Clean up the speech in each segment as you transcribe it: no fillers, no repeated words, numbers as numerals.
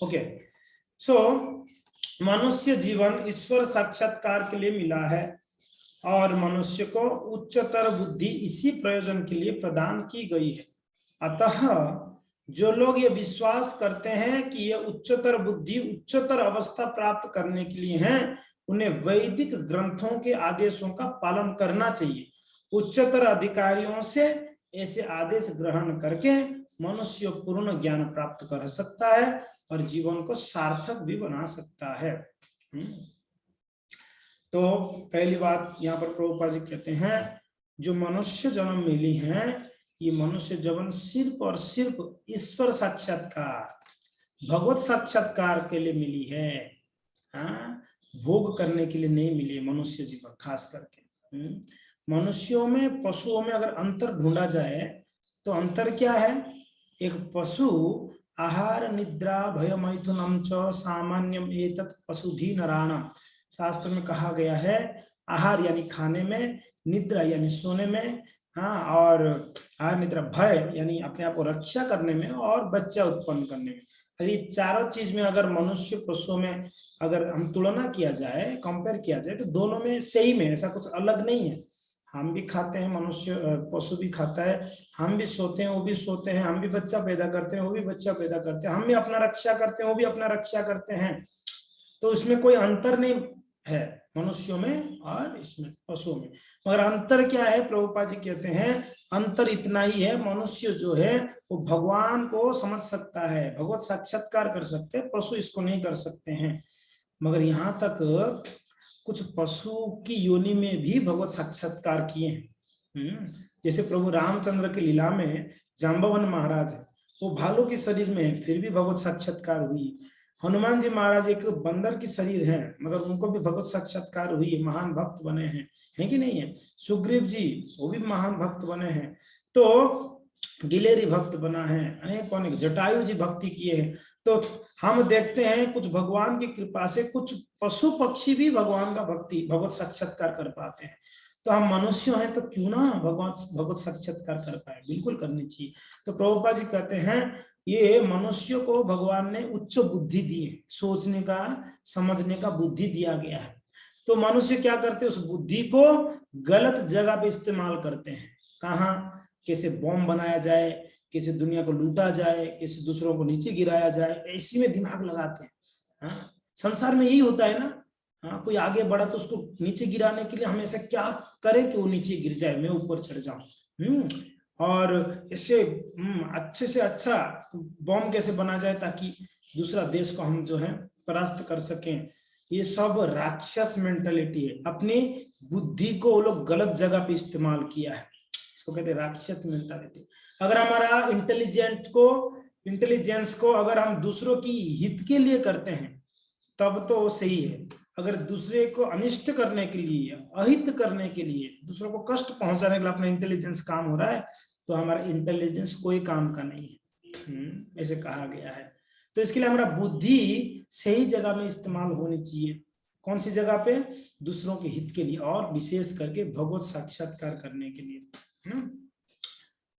Okay, सो मनुष्य जीवन ईश्वर साक्षात्कार के लिए मिला है और मनुष्य को उच्चतर बुद्धि इसी प्रयोजन के लिए प्रदान की गई है। अतः जो लोग ये विश्वास करते हैं कि ये उच्चतर बुद्धि उच्चतर अवस्था प्राप्त करने के लिए हैं, उन्हें वैदिक ग्रंथों के आदेशों का पालन करना चाहिए। उच्चतर अधिकारियों से ऐसे आदेश ग्रहण करके मनुष्य पूर्ण ज्ञान प्राप्त कर सकता है और जीवन को सार्थक भी बना सकता है। तो पहली बात यहाँ पर प्रभुपाद जी कहते हैं, जो मनुष्य जन्म मिली है, ये मनुष्य जीवन सिर्फ और सिर्फ ईश्वर साक्षात्कार, भगवत साक्षात्कार के लिए मिली है। हाँ, भोग करने के लिए नहीं मिली है मनुष्य जीवन। खास करके मनुष्यों में पशुओं में अगर अंतर ढूंढा जाए तो अंतर क्या है? एक पशु आहार निद्रा भय मैथुनम च सामान्यम एतत् पशुधि नराणाम। शास्त्र में कहा गया है, आहार यानी खाने में, निद्रा यानी सोने में, हाँ, और आहार निद्रा भय यानी अपने आप को रक्षा करने में, और बच्चा उत्पन्न करने में। ये चारों चीज में अगर मनुष्य पशुओं में अगर हम तुलना किया जाए, कंपेयर किया जाए, तो दोनों में सही में ऐसा कुछ अलग नहीं है। हम भी खाते हैं, मनुष्य पशु भी खाता है, हम भी सोते हैं वो भी सोते हैं, हम भी बच्चा पैदा करते हैं वो भी बच्चा पैदा करते हैं, हम भी अपना रक्षा करते हैं वो भी अपना रक्षा करते हैं। तो उसमें कोई अंतर नहीं है मनुष्यों में और इसमें पशुओं में। मगर अंतर क्या है? प्रभुपाद जी कहते हैं अंतर इतना ही है, मनुष्य जो है वो भगवान को समझ सकता है, भगवत साक्षात्कार कर सकते हैं, पशु इसको नहीं कर सकते हैं। मगर यहाँ तक कुछ पशु की योनि में भी भगवत साक्षात्कार किए हैं। जैसे प्रभु रामचंद्र की लीला में जाम्बवन महाराज है, वो भालू के शरीर में है, फिर भी भगवत साक्षात्कार हुई। हनुमान जी महाराज एक बंदर की शरीर है, मगर उनको भी भगवत साक्षात्कार हुई, महान भक्त बने हैं, है कि नहीं है? सुग्रीव जी वो भी महान भक्त बने हैं। तो गिलेरी भक्त बना है, कौन है? जटायु जी भक्ति किए हैं। तो हम देखते हैं कुछ भगवान की कृपा से कुछ पशु पक्षी भी भगवान का भक्ति भगवत साक्षात्कार कर पाते हैं। तो हम मनुष्य हैं तो क्यों ना भगवत साक्षात्कार कर पाए? बिल्कुल करनी चाहिए। तो प्रभुपाद जी कहते हैं ये मनुष्य को भगवान ने उच्च बुद्धि दी है, सोचने का समझने का बुद्धि दिया गया है। तो मनुष्य क्या करते हैं? उस बुद्धि को गलत जगह पे इस्तेमाल करते हैं। कहाँ? कैसे बॉम्ब बनाया जाए, कैसे दुनिया को लूटा जाए, कैसे दूसरों को नीचे गिराया जाए, इसी में दिमाग लगाते हैं। हाँ, संसार में यही होता है ना। हाँ, कोई आगे बढ़ा तो उसको नीचे गिराने के लिए हम ऐसा क्या करें कि वो नीचे गिर जाए, मैं ऊपर चढ़ जाऊं। और इससे अच्छे से अच्छा बॉम्ब कैसे बना जाए ताकि दूसरा देश को हम जो है परास्त कर सकें। ये सब राक्षस मेंटालिटी है। अपनी बुद्धि को वो लोग गलत जगह पे इस्तेमाल किया है, इसको कहते हैं राक्षस मेंटालिटी। अगर हमारा इंटेलिजेंस को अगर हम दूसरों की हित के लिए करते हैं तब तो सही है। अगर दूसरे को अनिष्ट करने के लिए, अहित करने के लिए, दूसरों को कष्ट पहुंचाने के लिए अपना इंटेलिजेंस काम हो रहा है तो हमारा इंटेलिजेंस कोई काम का नहीं है, ऐसे कहा गया है। तो इसके लिए हमारा बुद्धि सही जगह में इस्तेमाल होनी चाहिए। कौन सी जगह पे? दूसरों के हित के लिए और विशेष करके भगवत साक्षात्कार करने के लिए।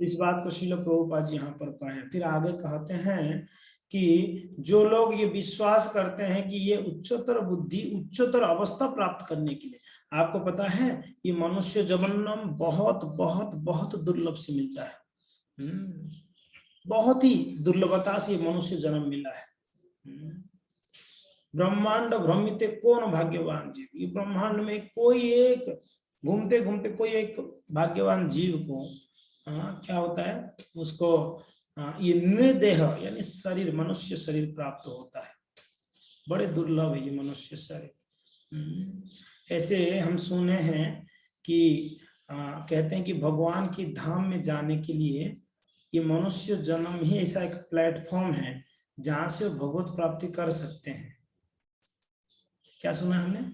इस बात को श्रील प्रभुपाद जी यहाँ पर कहे। फिर आगे कहते हैं कि जो लोग ये विश्वास करते हैं कि ये उच्चतर बुद्धि उच्चतर अवस्था प्राप्त करने के लिए, आपको पता है ये मनुष्य जन्म बहुत बहुत बहुत दुर्लभ से मिलता है। बहुत ही दुर्लभता से मनुष्य जन्म मिला है। ब्रह्मांड भ्रमित कौन भाग्यवान जीव, ये ब्रह्मांड में कोई एक घूमते घूमते कोई एक भाग्यवान जीव को क्या होता है, उसको ये निर्देह यानी शरीर, मनुष्य शरीर प्राप्त होता है। बड़े दुर्लभ है ये मनुष्य शरीर। ऐसे हम सुने हैं कि कहते हैं कि भगवान की धाम में जाने के लिए ये मनुष्य जन्म ही ऐसा एक प्लेटफॉर्म है जहां से वो भगवत प्राप्ति कर सकते हैं। क्या सुना हमने?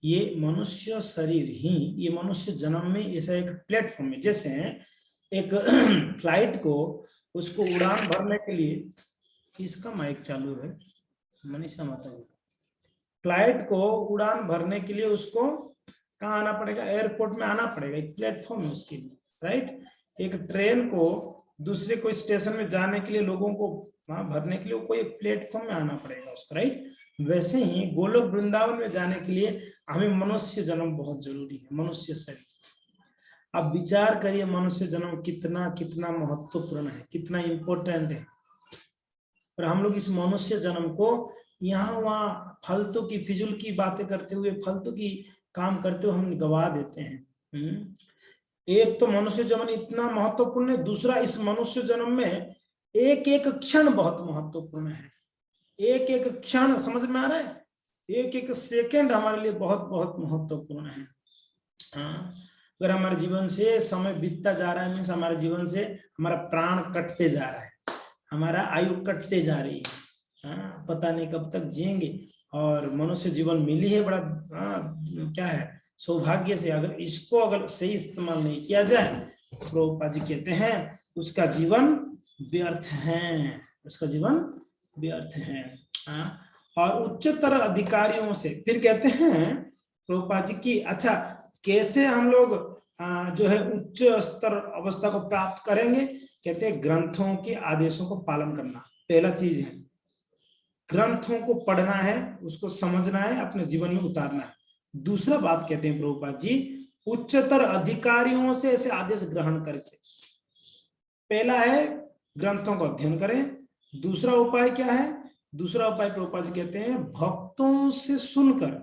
ये मनुष्य शरीर ही, ये मनुष्य जन्म में ऐसा एक प्लेटफॉर्म है। जैसे एक फ्लाइट को उसको उड़ान भरने के लिए, किसका माइक चालू है? मनीषा माता जी। फ्लाइट को उड़ान भरने के लिए उसको कहाँ आना पड़ेगा? एयरपोर्ट में आना पड़ेगा, एक प्लेटफॉर्म है उसके लिए, राइट? एक ट्रेन को दूसरे कोई स्टेशन में जाने के लिए लोगों को वहां भरने के लिए कोई एक प्लेटफॉर्म में आना पड़ेगा उसको, राइट। वैसे ही गोलोक वृंदावन में जाने के लिए हमें मनुष्य जन्म बहुत जरूरी है, मनुष्य शरीर। अब विचार करिए मनुष्य जन्म कितना कितना महत्वपूर्ण है, कितना इंपॉर्टेंट है। और हम लोग इस मनुष्य जन्म को यहाँ वहाँ फालतू की फिजूल की बातें करते हुए, फालतू की काम करते हुए हम गवा देते हैं। एक तो मनुष्य जन्म इतना महत्वपूर्ण है, दूसरा इस मनुष्य जन्म में एक एक क्षण बहुत महत्वपूर्ण है। एक एक क्षण, समझ में आ रहा है, एक एक सेकंड हमारे लिए बहुत बहुत महत्वपूर्ण है। अगर हमारे जीवन से समय बीतता जा रहा है, मीन्स हमारे जीवन से हमारा प्राण कटते जा रहा है, हमारा आयु कटते जा रही है। पता नहीं कब तक जिएंगे। और मनुष्य जीवन मिली है, बड़ा क्या है, सौभाग्य से। अगर इसको अगर सही इस्तेमाल नहीं किया जाए, प्रभुपाद जी कहते हैं उसका जीवन व्यर्थ है, उसका जीवन व्यर्थ है। और उच्चतर अधिकारियों से फिर कहते हैं प्रभुपाद जी की, अच्छा कैसे हम लोग जो है उच्च स्तर अवस्था को प्राप्त करेंगे। कहते हैं ग्रंथों के आदेशों को पालन करना पहला चीज है। ग्रंथों को पढ़ना है, उसको समझना है, अपने जीवन में उतारना है। दूसरा बात कहते हैं प्रभुपाद जी, उच्चतर अधिकारियों से ऐसे आदेश ग्रहण करके। पहला है ग्रंथों का अध्ययन करें। दूसरा उपाय क्या है, दूसरा उपाय प्रभुपाद जी कहते हैं भक्तों से सुनकर।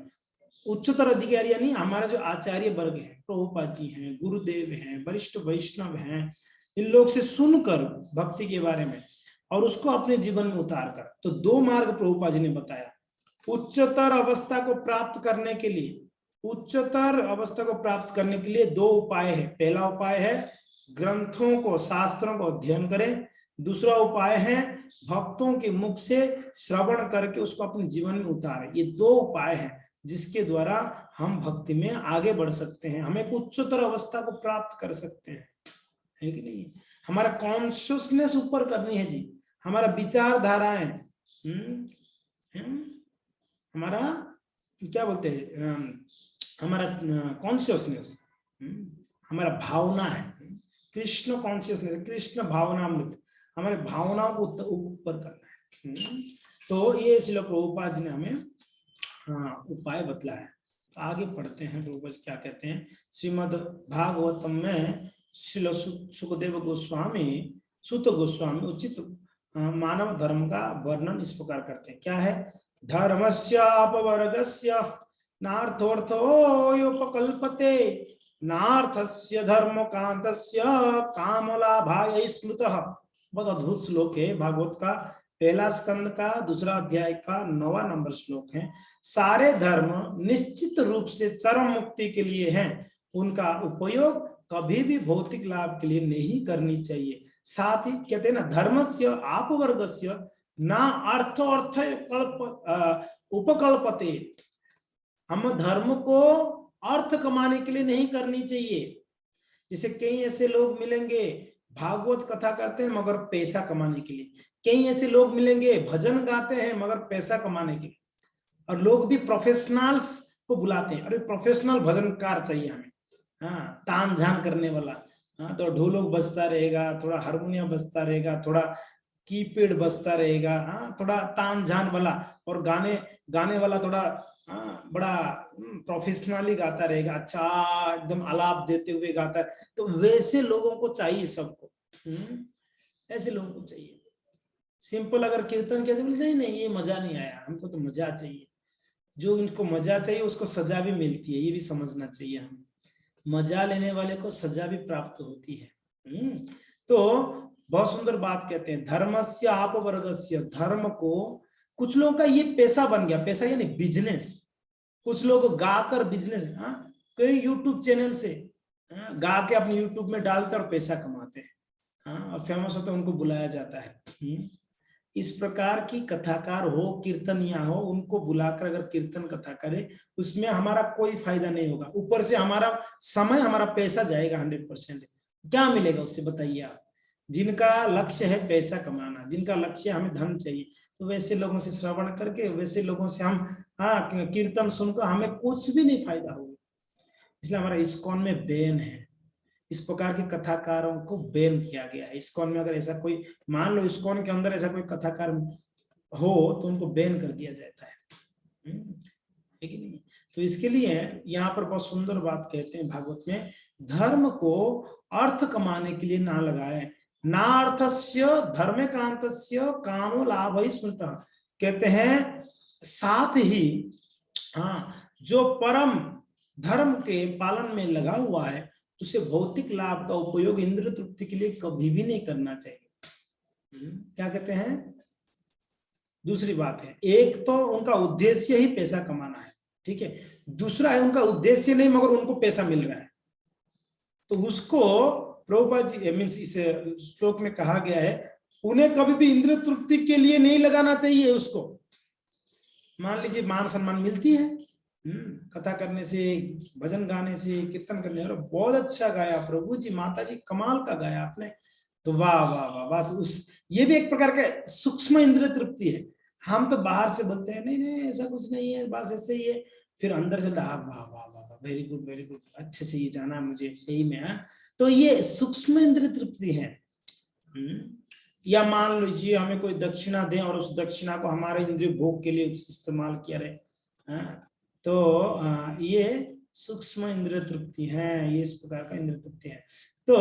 उच्चतर अधिकारी यानी हमारा जो आचार्य वर्ग है, प्रभुपाद जी हैं, गुरुदेव हैं, वरिष्ठ वैष्णव हैं, इन लोग से सुनकर भक्ति के बारे में और उसको अपने जीवन में उतार कर। तो दो मार्ग प्रभुपाद जी ने बताया उच्चतर अवस्था को प्राप्त करने के लिए। उच्चतर अवस्था को प्राप्त करने के लिए दो उपाय है। पहला उपाय है ग्रंथों को, शास्त्रों को अध्ययन करें। दूसरा उपाय है भक्तों के मुख से श्रवण करके उसको अपने जीवन में उतारें। ये दो उपाय है जिसके द्वारा हम भक्ति में आगे बढ़ सकते हैं, हम एक उच्चतर अवस्था को प्राप्त कर सकते हैं, है कि नहीं। हमारा कॉन्शियसनेस ऊपर करनी है जी, हमारा विचारधाराएं, हमारा क्या बोलते हैं, हमारा कॉन्शियसनेस, हमारा भावना है, कृष्ण कॉन्शियसनेस, कृष्ण भावनामृत, हमारे भावनाओं को ऊपर करना है। तो ये श्रील प्रभुपाद जी ने हमें उपाय बतलाया। तो आगे पढ़ते हैं प्रभुपाद क्या कहते हैं। श्रीमद् भागवतम में श्रील सुखदेव गोस्वामी, सुत गोस्वामी उचित मानव धर्म का वर्णन इस प्रकार करते हैं। क्या है, धर्मस्यापवर्गस्य नार्थोपकल्पते, नार्थस्य धर्मकान्तस्य कामलाभाय स्मृतः। बहुत अद्भुत श्लोक है, भागवत का पहला स्कंद का दूसरा अध्याय का 9वां नंबर श्लोक है। सारे धर्म निश्चित रूप से चरम मुक्ति के लिए हैं, उनका उपयोग कभी भी भौतिक लाभ के लिए नहीं करनी चाहिए। साथ ही कहते हैं ना, धर्मस्य आपवर्गस्य ना अर्थ उपकल्पते, हम धर्म को अर्थ कमाने के लिए नहीं करनी चाहिए। जैसे कई ऐसे लोग मिलेंगे भागवत कथा करते हैं मगर पैसा कमाने के लिए, कई ऐसे लोग मिलेंगे भजन गाते हैं मगर पैसा कमाने के लिए, और लोग भी प्रोफेशनल्स को बुलाते हैं, अरे प्रोफेशनल भजनकार चाहिए हमें, तान झान करने वाला, तो ढोलक बजता रहेगा, थोड़ा हारमोनियम बजता रहेगा, थोड़ा कीपैड बजता रहेगा, थोड़ा तान झान वाला, और गाने वाला थोड़ा बड़ा प्रोफेशनली गाता रहेगा, अच्छा एकदम आलाप देते हुए गाता है। तो वैसे लोगों को चाहिए, सबको ऐसे लोगों को चाहिए। सिंपल अगर कीर्तन किया तो नहीं ये मजा नहीं आया, हमको तो मजा चाहिए। जो इनको मजा चाहिए उसको सजा भी मिलती है, ये भी समझना चाहिए हमें। मजा लेने वाले को सजा भी प्राप्त होती है। तो बहुत सुंदर बात कहते हैं, धर्मस्य आपवर्गस्य, धर्म को, कुछ लोगों का ये पैसा बन गया, पैसा यानी बिजनेस। कुछ लोग गाकर बिजनेस, कई यूट्यूब चैनल से गा के अपने यूट्यूब में डालते और पैसा कमाते हैं, और फेमस होता है, उनको बुलाया जाता है। इस प्रकार की कथाकार हो, कीर्तनिया हो, उनको बुलाकर अगर कीर्तन कथा करे, उसमें हमारा कोई फायदा नहीं होगा। ऊपर से हमारा समय, हमारा पैसा जाएगा 100%। क्या मिलेगा उससे बताइए आप। जिनका लक्ष्य है पैसा कमाना, जिनका लक्ष्य हमें धन चाहिए, तो वैसे लोगों से श्रवण करके, वैसे लोगों से हम कीर्तन सुनकर हमें कुछ भी नहीं फायदा होगा। इसलिए हमारा इस्कॉन में बैन है, इस प्रकार के कथाकारों को बैन किया गया है। इस्कॉन में अगर ऐसा कोई, मान लो इस्कॉन के अंदर ऐसा कोई कथाकार हो तो उनको बैन कर दिया जाता है कि नहीं। तो इसके लिए यहाँ पर बहुत सुंदर बात कहते हैं भागवत में, धर्म को अर्थ कमाने के लिए ना लगाए, ना अर्थस्य धर्मकांतस्य कानो लाभ ही स्मृतः। कहते हैं साथ ही जो परम धर्म के पालन में लगा हुआ है उसे भौतिक लाभ का उपयोग इंद्र तृप्ति के लिए कभी भी नहीं करना चाहिए। क्या कहते हैं? दूसरी बात है, एक तो उनका उद्देश्य ही पैसा कमाना है, ठीक है, दूसरा है उनका उद्देश्य नहीं मगर उनको पैसा मिल रहा है, तो उसको प्रभुपाद जी मीन्स इस श्लोक में कहा गया है उन्हें कभी भी इंद्र तृप्ति के लिए नहीं लगाना चाहिए। उसको मान लीजिए मान सम्मान मिलती है कथा करने से, भजन गाने से, कीर्तन करने से, बहुत अच्छा गाया प्रभु जी, माता जी कमाल का गाया आपने, तो वाह वाह वाह, बस उस ये भी एक प्रकार का सूक्ष्म इंद्र तृप्ति है। हम तो बाहर से बोलते हैं नहीं नहीं ऐसा कुछ नहीं है, बस ऐसे ही है, फिर अंदर से वाह वाह वाह वाह, वेरी गुड, अच्छे से ये जाना मुझे सही में है, तो ये सूक्ष्म इंद्र तृप्ति है। या मान लीजिए हमें कोई दक्षिणा दे और उस दक्षिणा को हमारे इंद्रिय भोग के लिए इस्तेमाल किया रहे, तो ये सूक्ष्म इंद्र तृप्ति है, ये इस प्रकार का इंद्र तृप्ति है। तो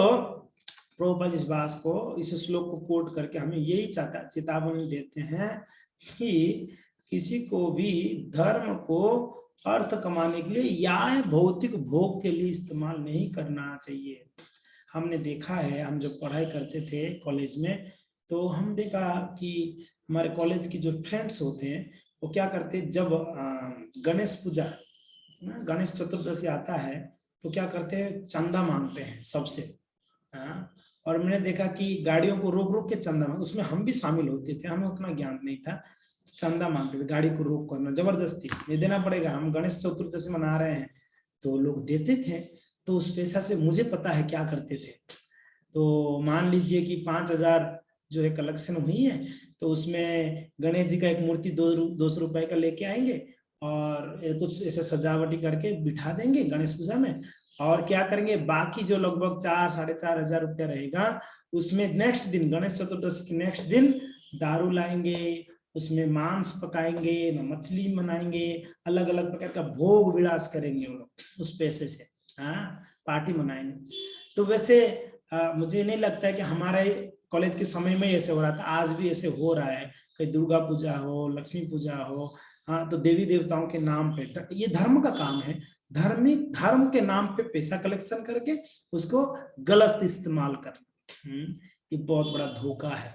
प्रभुपाद इस बात को, इस श्लोक को कोट करके हमें यही चेतावनी देते हैं कि किसी को भी धर्म को अर्थ कमाने के लिए या भौतिक भोग के लिए इस्तेमाल नहीं करना चाहिए। हमने देखा है, हम जब पढ़ाई करते थे कॉलेज में तो हम देखा कि हमारे कॉलेज की जो फ्रेंड्स होते हैं वो क्या करते, जब गणेश पूजा, गणेश चतुर्दशी आता है तो क्या करते हैं, चंदा मांगते हैं सबसे। और मैंने देखा कि गाड़ियों को रोक रोक के चंदा मांग, उसमें हम भी शामिल होते थे, हमें उतना ज्ञान नहीं था, चंदा मांगते थे, गाड़ी को रोक करना जबरदस्ती, ये देना पड़ेगा, हम गणेश चतुर्दशी मना रहे हैं, तो लोग देते थे। तो उस पैसा से मुझे पता है क्या करते थे, तो मान लीजिए कि 5,000 जो है कलेक्शन हुई है, तो उसमें गणेश जी का एक मूर्ति 200 रुपए का लेके आएंगे और कुछ ऐसे सजावटी करके बिठा देंगे गणेश पूजा में, और क्या करेंगे बाकी जो लगभग 4-4,500 रुपया रहेगा उसमें नेक्स्ट दिन, गणेश चतुर्दशी के नेक्स्ट दिन दारू लाएंगे, उसमें मांस पकाएंगे, मछली बनाएंगे, अलग अलग प्रकार का भोग विलास करेंगे वो लोग उस पैसे से, पार्टी मनाएंगे। तो वैसे मुझे नहीं लगता है कि हमारे कॉलेज के समय में ऐसे हो रहा था, आज भी ऐसे हो रहा है, कहीं दुर्गा पूजा हो, लक्ष्मी पूजा हो, तो देवी देवताओं के नाम पे, ये धर्म का काम है, धर्म के नाम पे पैसा कलेक्शन करके उसको गलत इस्तेमाल करना, ये बहुत बड़ा धोखा है।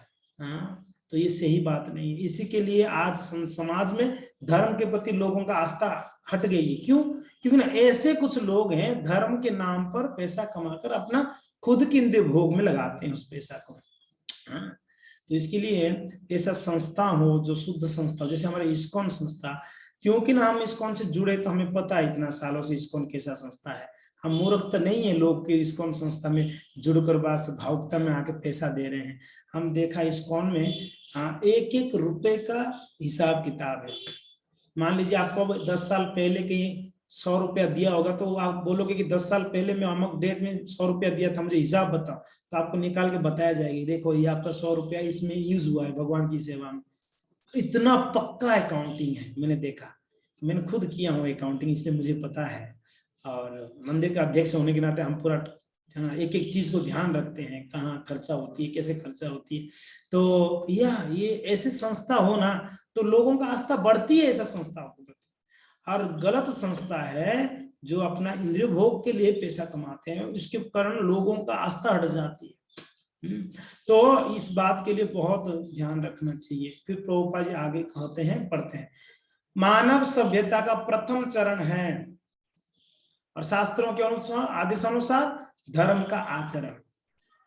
तो ये सही बात नहीं है। इसी के लिए आज समाज में धर्म के प्रति लोगों का आस्था हट गई है। क्यों? क्योंकि ना ऐसे कुछ लोग हैं धर्म के नाम पर पैसा कमाकर अपना खुद के इंद्रिय भोग में लगाते हैं उस पैसा को। तो इसके लिए ऐसा संस्था हो जो शुद्ध संस्था, जैसे हमारे इस्कॉन संस्था, क्योंकि ना हम इस्कॉन से जुड़े तो हमें पता है इतना सालों से इस्कॉन कैसा संस्था है। हम मूर्ख तो नहीं है लोग के इस्कॉन संस्था में जुड़कर बस भावुकता में आके पैसा दे रहे हैं। हम देखा इस्कॉन में 1-1 रुपए का हिसाब किताब है। मान लीजिए आपको 10 साल पहले कहीं 100 रुपया दिया होगा, तो आप बोलोगे कि 10 साल पहले मैं अमुक डेट में 100 रुपया दिया था, मुझे हिसाब बताओ, तो आपको निकाल के बताया जाएगी, देखो ये आपका 100 रुपया इसमें यूज हुआ है भगवान की सेवा में। इतना पक्का अकाउंटिंग है, मैंने देखा, मैंने खुद किया हूँ अकाउंटिंग, इसलिए मुझे पता है। और मंदिर का अध्यक्ष होने के नाते हम पूरा एक एक चीज को ध्यान रखते हैं, कहाँ खर्चा होती है, कैसे खर्चा होती है। तो ये ऐसे संस्था हो ना तो लोगों का आस्था बढ़ती है ऐसा संस्था को। और गलत संस्था है जो अपना इंद्रिय भोग के लिए पैसा कमाते हैं, उसके कारण लोगों का आस्था हट जाती है। तो इस बात के लिए बहुत ध्यान रखना चाहिए। फिर प्रभुपाद जी आगे कहते हैं, पढ़ते हैं, मानव सभ्यता का प्रथम चरण है और शास्त्रों के अनुसार आदेश अनुसार धर्म का आचरण।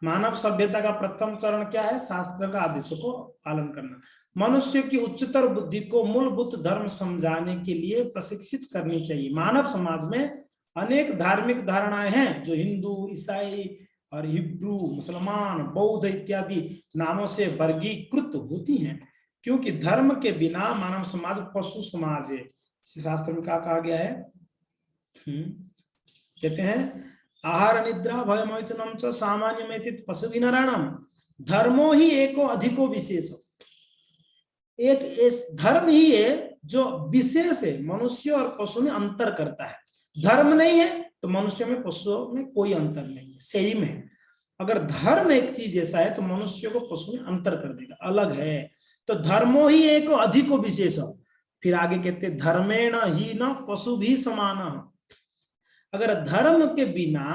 मानव सभ्यता का प्रथम चरण क्या है? शास्त्र का आदेशों को पालन करना। मनुष्य की उच्चतर बुद्धि को मूलभूत धर्म समझाने के लिए प्रशिक्षित करनी चाहिए। मानव समाज में अनेक धार्मिक धारणाएं हैं जो हिंदू, ईसाई और हिब्रू, मुसलमान, बौद्ध इत्यादि नामों से वर्गीकृत होती हैं, क्योंकि धर्म के बिना मानव समाज पशु समाज है। शास्त्र में क्या कहा गया है? कहते हैं आहार निद्रा भय मैथुनम च सामान्यमेति पशुभिनराणाम धर्मो ही एको अधिको विशेष। एक इस धर्म ही है जो विशेष है, मनुष्य और पशु में अंतर करता है। धर्म नहीं है तो मनुष्य में पशुओं में कोई अंतर नहीं है, सेम है। अगर धर्म एक चीज ऐसा है तो मनुष्य को पशु में अंतर कर देगा, अलग है। तो धर्मो ही एक अधिको विशेष। फिर आगे कहते धर्मेण ही न पशु भी समान। अगर धर्म के बिना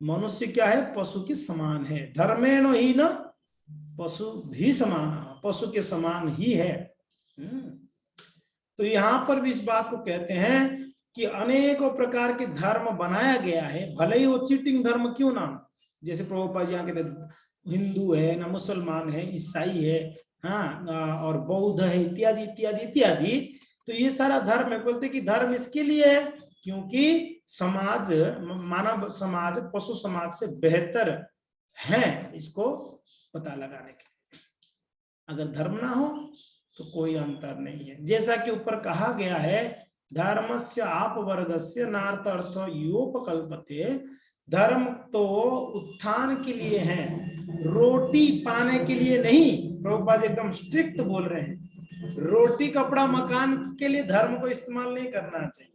मनुष्य क्या है, पशु के समान है। धर्मेण ही न पशु भी समान, पशु के समान ही है। तो यहां पर भी इस बात को कहते हैं कि अनेकों प्रकार के धर्म बनाया गया है, भले ही वो चीटिंग धर्म क्यों ना। जैसे प्रभुपाद जी यहाँ कहते हिंदू है ना, मुसलमान है, ईसाई है, हाँ, और बौद्ध है, इत्यादि इत्यादि इत्यादि। तो ये सारा धर्म है। बोलते कि धर्म इसके लिए है क्योंकि समाज, मानव समाज पशु समाज से बेहतर है, इसको पता लगाने के। अगर धर्म ना हो तो कोई अंतर नहीं है। जैसा कि ऊपर कहा गया है, धर्मस्य आपवर्गस्य नार्थ अर्थ योपकल्पते। धर्म तो उत्थान के लिए है, रोटी पाने के लिए नहीं। प्रभुपाद एकदम स्ट्रिक्ट बोल रहे हैं, रोटी कपड़ा मकान के लिए धर्म को इस्तेमाल नहीं करना चाहिए।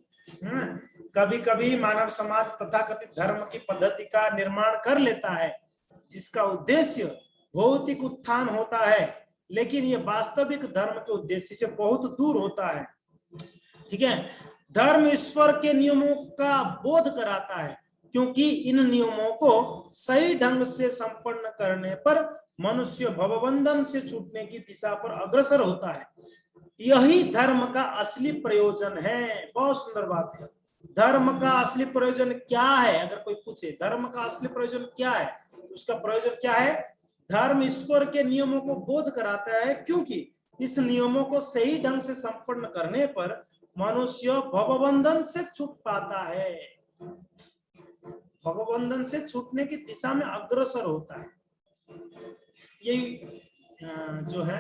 कभी कभी मानव समाज तथाकथित धर्म की पद्धति का निर्माण कर लेता है जिसका उद्देश्य भौतिक उत्थान होता है, लेकिन ये वास्तविक धर्म के उद्देश्य से बहुत दूर होता है। ठीक है, धर्म ईश्वर के नियमों का बोध कराता है, क्योंकि इन नियमों को सही ढंग से संपन्न करने पर मनुष्य भवबंधन से छूटने की दिशा पर अग्रसर होता है। यही धर्म का असली प्रयोजन है। बहुत सुंदर बात है। धर्म का असली प्रयोजन क्या है? अगर कोई पूछे धर्म का असली प्रयोजन क्या है, तो उसका प्रयोजन क्या है? धर्म ईश्वर के नियमों को बोध कराता है, क्योंकि इस नियमों को सही ढंग से संपन्न करने पर मनुष्य भवबंधन से छूट पाता है, भवबंधन से छूटने की दिशा में अग्रसर होता है। यही जो है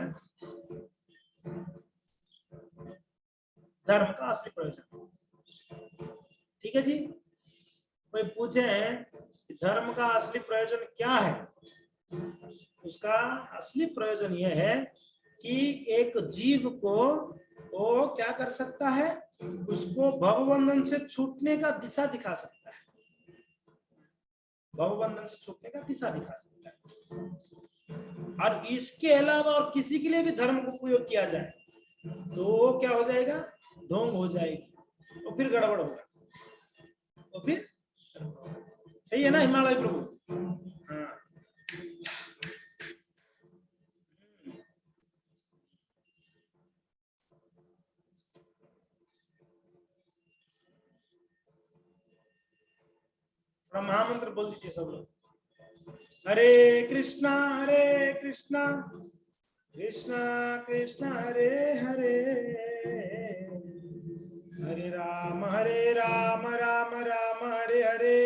धर्म का असली प्रयोजन। ठीक है जी। कोई पूछे धर्म का असली प्रयोजन क्या है, उसका असली प्रयोजन यह है कि एक जीव को वो क्या कर सकता है, उसको भवबंधन से छूटने का दिशा दिखा सकता है, भवबंधन से छूटने का दिशा दिखा सकता है। और इसके अलावा और किसी के लिए भी धर्म को उपयोग किया जाए तो क्या हो जाएगा, ढोंग हो जाएगी, और फिर गड़बड़ होगा, तो फिर सही है ना हिमालय प्रभु। हाँ, थोड़ा महामंत्र बोल दीजिए सब लोग। हरे कृष्णा कृष्णा कृष्णा हरे हरे, हरे राम राम राम हरे हरे।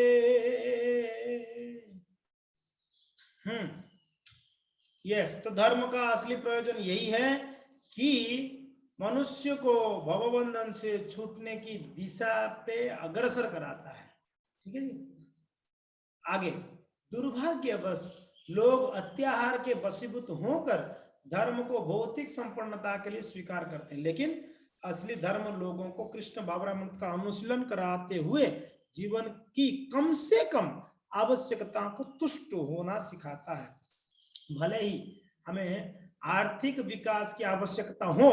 यस, तो धर्म का असली प्रयोजन यही है कि मनुष्य को भवबंधन से छूटने की दिशा पे अग्रसर कराता है। ठीक है जी। आगे, दुर्भाग्यवश लोग अत्याहार के वशीभूत होकर धर्म को भौतिक संपन्नता के लिए स्वीकार करते हैं, लेकिन असली धर्म लोगों को कृष्ण भावनामृत का अनुशीलन कराते हुए जीवन की कम से कम आवश्यकता को तुष्ट होना सिखाता है। भले ही हमें आर्थिक विकास की आवश्यकता हो,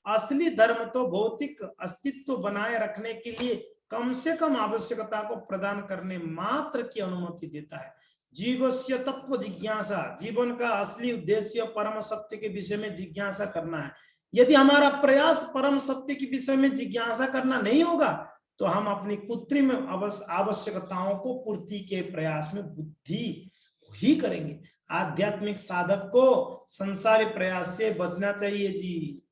असली धर्म तो भौतिक अस्तित्व बनाए रखने के लिए कम से कम आवश्यकता को प्रदान करने मात्र की अनुमति देता है। जीवस्य तत्व जिज्ञासा, जीवन का असली उद्देश्य परम सत्य के विषय में जिज्ञासा करना है। यदि हमारा प्रयास परम सत्य के विषय में जिज्ञासा करना नहीं होगा तो हम अपनी कृत्रिम आवश्यकताओं को पूर्ति के प्रयास में बुद्धि ही करेंगे। आध्यात्मिक साधक को संसारी प्रयास से बचना चाहिए जी।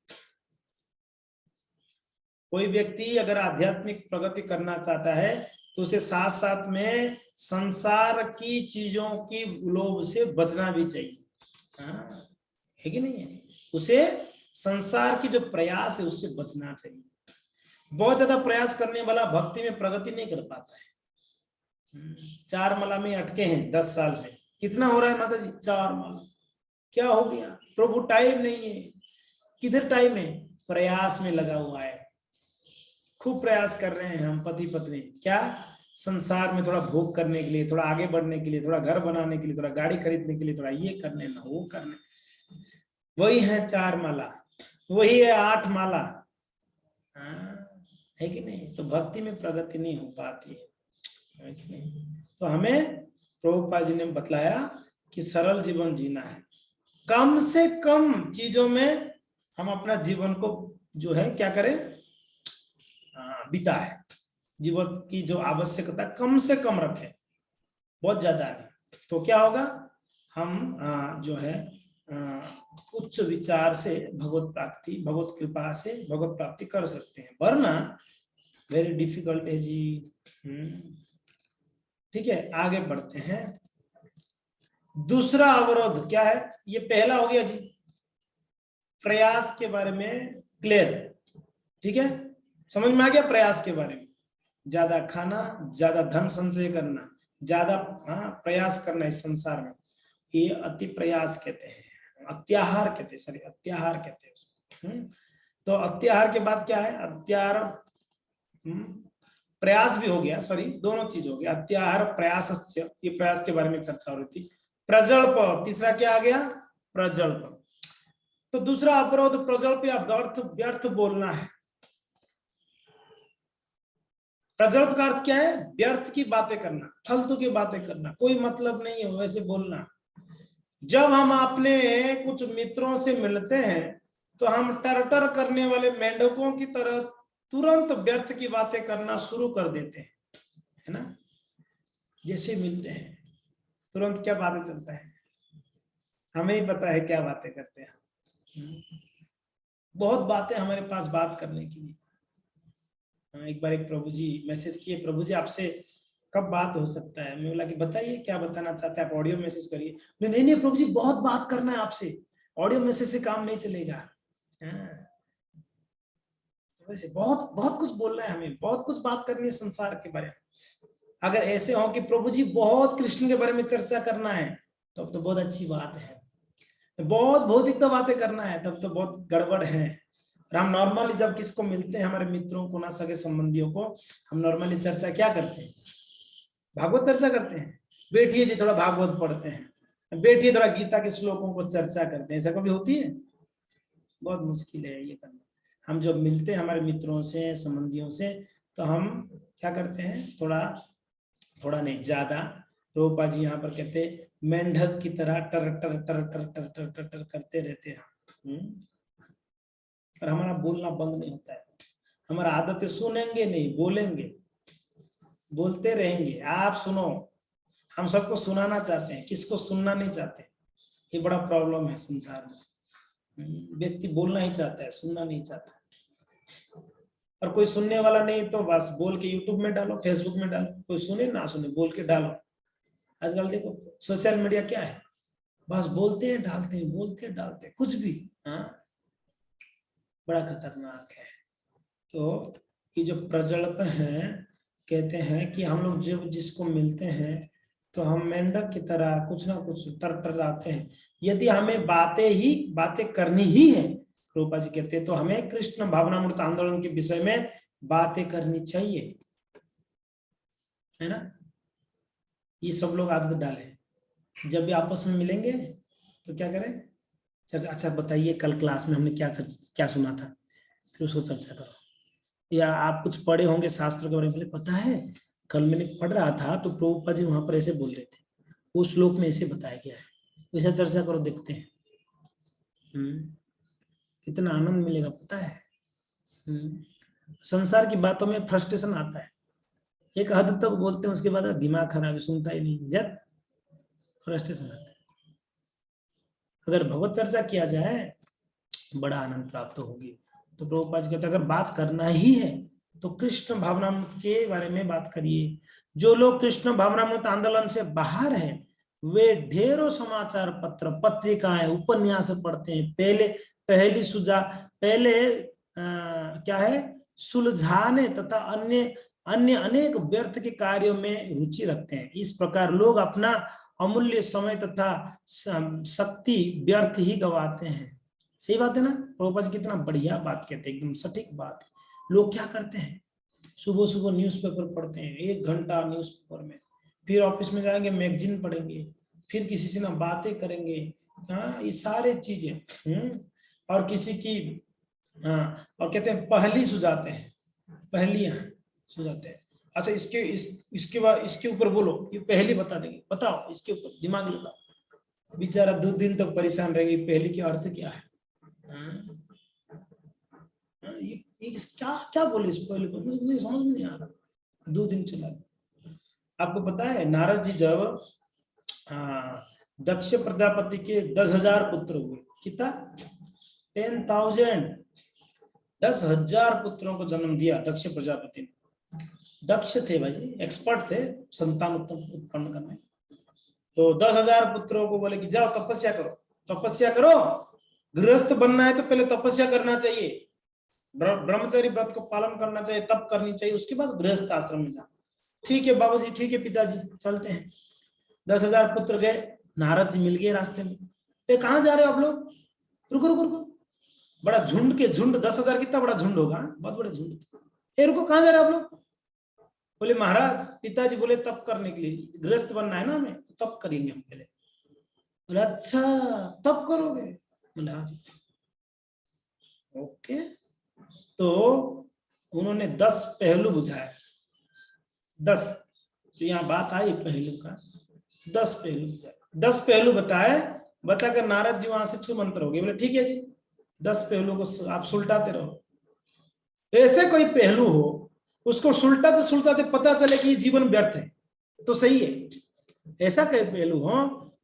कोई व्यक्ति अगर आध्यात्मिक प्रगति करना चाहता है तो उसे साथ साथ में संसार की चीजों की लोभ से बचना भी चाहिए, है कि नहीं है? उसे संसार की जो प्रयास है उससे बचना चाहिए। बहुत ज्यादा प्रयास करने वाला भक्ति में प्रगति नहीं कर पाता है, 4 माला में अटके हैं 10 साल से। कितना हो रहा है माता जी? 4 माला। क्या हो गया प्रभु? टाइम नहीं है। किधर टाइम है? प्रयास में लगा हुआ है। खूब प्रयास कर रहे हैं हम पति पत्नी, क्या संसार में थोड़ा भोग करने के लिए, थोड़ा आगे बढ़ने के लिए, थोड़ा घर बनाने के लिए, थोड़ा गाड़ी खरीदने के लिए, थोड़ा ये करने ना वो करने। वही है 4 माला, वही है 8 माला। है कि नहीं? तो भक्ति में प्रगति नहीं हो पाती है कि नहीं? तो हमें प्रभुपाद जी ने बतलाया कि सरल जीवन जीना है, कम से कम चीजों में हम अपना जीवन को जो है क्या करें, बिता है। जीवन की जो आवश्यकता कम से कम रखें, बहुत ज्यादा नहीं। तो क्या होगा, हम जो है उच्च विचार से भगवत प्राप्ति, भगवत कृपा से भगवत प्राप्ति कर सकते हैं, वरना वेरी डिफिकल्ट है जी। ठीक है, आगे बढ़ते हैं। दूसरा अवरोध क्या है? ये पहला हो गया जी, प्रयास के बारे में क्लियर। ठीक है, समझ में आ गया प्रयास के बारे में। ज्यादा खाना, ज्यादा धन संचय करना, ज्यादा प्रयास करना इस संसार में, ये अति प्रयास कहते हैं, अत्याहार कहते हैं, सॉरी अत्याहार कहते हैं। तो अत्याहार के बाद क्या है? अत्याहार, प्रयास भी हो गया, सॉरी दोनों चीज हो गया। अत्याहार प्रयास, ये प्रयास के बारे में चर्चा हो रही थी। प्रजल्प, तीसरा क्या आ गया? प्रजल्प। तो दूसरा अपरोध प्रजल्प या व्यर्थ बोलना है। प्रजल्प का अर्थ क्या है? व्यर्थ की बातें करना, फालतू की बातें करना, कोई मतलब नहीं है वैसे बोलना। जब हम अपने कुछ मित्रों से मिलते हैं तो हम टरटर करने वाले मेंढकों की तरह तुरंत व्यर्थ की बातें करना शुरू कर देते हैं, है ना? जैसे मिलते हैं तुरंत क्या बातें चलता है, हमें ही पता है क्या बातें करते हैं। बहुत बातें हमारे पास बात करने के लिए। एक बार एक प्रभु जी मैसेज किए, प्रभु जी आपसे कब बात हो सकता है? मैं बोला कि बताइए क्या बताना चाहते हैं आप, ऑडियो मैसेज करिए। नहीं नहीं प्रभु जी बहुत बात करना है आपसे, ऑडियो मैसेज से काम नहीं चलेगा। वैसे बहुत बहुत कुछ बोलना है हमें, बहुत कुछ बात करनी है संसार के बारे में। अगर ऐसे हो कि प्रभु जी बहुत कृष्ण के बारे में चर्चा करना है तो अब तो बहुत अच्छी बात है। बहुत भौतिक तो बातें करना है तब तो बहुत गड़बड़ है। और हम नॉर्मली जब किसको मिलते हैं, हमारे मित्रों को ना, सगे संबंधियों को, हम नॉर्मली चर्चा क्या करते हैं? भागवत चर्चा करते हैं। बैठिए जी थोड़ा भागवत पढ़ते हैं, बैठिए थोड़ा गीता के श्लोकों को चर्चा करते हैं। ऐसा कभी होती है? बहुत मुश्किल है ये करना। हम जब मिलते हैं हमारे मित्रों से, संबंधियों से, तो हम क्या करते हैं? थोड़ा नहीं, ज्यादा। रूपा जी यहाँ पर कहते हैं मेंढक की तरह टर टर टर टर टर टर टर टर करते रहते हैं। और हमारा बोलना बंद नहीं होता है। हमारा आदत है सुनेंगे नहीं, बोलेंगे, बोलते रहेंगे। आप सुनो, हम सबको सुनाना चाहते हैं, किसको सुनना नहीं चाहते। ये बड़ा प्रॉब्लम है संसार में। व्यक्ति बोलना ही चाहता है, सुनना नहीं चाहता। और कोई सुनने वाला नहीं तो बस बोल के यूट्यूब में डालो, फेसबुक में डालो, कोई सुने ना सुने बोल के डालो। आजकल देखो सोशल मीडिया क्या है, बस बोलते हैं डालते हैं, बोलते हैं डालते हैं, कुछ भी। बड़ा खतरनाक है। तो ये जो प्रजल्प है, कहते हैं कि हम लोग जब जिसको मिलते हैं तो हम मेंढक की तरह कुछ ना कुछ टर आते हैं। यदि हमें बातें करनी ही है, रूपा जी कहते हैं, तो हमें कृष्ण भावनामृत आंदोलन के विषय में बातें करनी चाहिए, है ना? ये सब लोग आदत डालें। जब भी आपस में मिलेंगे तो क्या करें? चर्चा। अच्छा बताइए कल क्लास में हमने क्या सुना था, फिर उसको चर्चा करो। या आप कुछ पढ़े होंगे शास्त्रों के बारे में, पता है कल मैंने पढ़ रहा था तो प्रभुपाद जी वहां पर ऐसे बोल रहे थे, उस श्लोक में ऐसे बताया गया है, वैसा चर्चा करो, देखते हैं कितना आनंद मिलेगा, पता है। संसार की बातों में फ्रस्ट्रेशन आता है, एक हद तक बोलते हैं, उसके बाद दिमाग खराब, सुनता ही नहीं, जब फ्रस्ट्रेशन आता है। अगर भगवत चर्चा किया जाए बड़ा आनंद प्राप्त होगी। तो प्रभुपाद जी कहते हैं अगर बात करना ही है तो कृष्ण भावनामृत के बारे में बात करिए। जो लोग कृष्ण भावनामृत आंदोलन से बाहर हैं वे ढेरों समाचार पत्र, पत्रिकाएं, उपन्यास पढ़ते हैं। पहले क्या है, सुलझाने तथा अन्य अन्य अनेक व्यर्थ के कार्यों में रुचि रखते हैं। इस प्रकार लोग अपना अमूल्य समय तथा शक्ति व्यर्थ ही गवाते हैं। सही बात है ना? प्रभुपाद जी कितना बढ़िया बात कहते हैं, एकदम सटीक बात है। लोग क्या करते हैं, सुबह सुबह न्यूज़पेपर पढ़ते हैं 1 घंटा न्यूज़पेपर में, फिर ऑफिस में जाएंगे मैगजीन पढ़ेंगे, फिर किसी से ना बातें करेंगे, हाँ ये सारे चीजें, और किसी की, हाँ, और कहते हैं पहेली सुझाते हैं, पहेलियां सुझाते हैं। अच्छा इसके बाद इसके ऊपर बोलो, ये पहेली बता देंगे, बताओ इसके ऊपर दिमाग लगाओ। बेचारा 2 दिन तक परेशान रहेगी, पहेली की अर्थ क्या है, ये क्या क्या बोले इस पहेली को, मुझे समझ में नहीं आ रहा। 2 दिन चला। आपको पता है नारद जी जब दक्ष प्रजापति के 10,000 पुत्र हुए, कितना 10,000, 10,000 पुत्रों को जन्म दिया दक्ष प्रजापति ने। दक्ष थे भाई, एक्सपर्ट थे संतान उत्पन्न करने। तो 10,000 पुत्रों को बोले कि जाओ तपस्या करो, तपस्या करो, गृहस्थ बनना है तो पहले तपस्या करना चाहिए, ब्रह्मचर्य व्रत को पालन करना चाहिए, तप करनी चाहिए, उसके बाद गृहस्थ आश्रम में जाओ। ठीक है बाबूजी, ठीक है पिताजी, चलते हैं। 10,000 पुत्र गए, नारद जी मिल गए रास्ते में। कहाँ जा रहे हो आप लोग? रुको रुको रुको, बड़ा झुंड के झुंड, 10,000 कितना बड़ा झुंड होगा, बहुत बड़ा झुंड। रुको, कहाँ जा रहे हो आप लोग? बोले महाराज, पिताजी बोले तप करने के लिए, गृहस्थ बनना है ना हमें, तो तप करेंगे हम पहले। बोले अच्छा तप करोगे? बोले हाँ। ओके, तो उन्होंने 10 पहलू बुझाए, 10, तो यहाँ बात आई पहलू का, 10 पहलू बुझाए, 10 पहलू बताए, बताकर नारद जी वहां से छू मंत्र हो गए। बोले ठीक है जी, 10 पहलू को आप सुलटाते रहो। ऐसे कोई पहलू हो उसको सुलटाते सुलटाते पता चले कि जीवन व्यर्थ है तो सही है। ऐसा कोई पहलू हो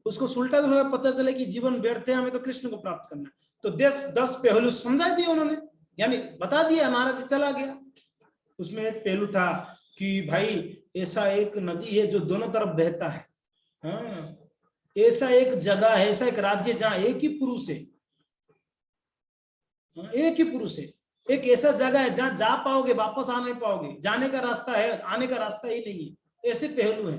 उसको सुलटाते सुलटाते पता चले कि जीवन व्यर्थ है, हमें तो कृष्ण को प्राप्त करना है, तो 10 पहलू समझा दिए उन्होंने, यानी बता दिया। नारद जी चला गया। उसमें एक पहलू था कि भाई ऐसा एक नदी है जो दोनों तरफ बहता है, हाँ, ऐसा एक जगह है, ऐसा एक राज्य जहां एक ही पुरुष है, एक ही पुरुष है, एक ऐसा जगह है जहां जा पाओगे वापस आ नहीं पाओगे, जाने का रास्ता है आने का रास्ता ही नहीं है। ऐसे पहलू है।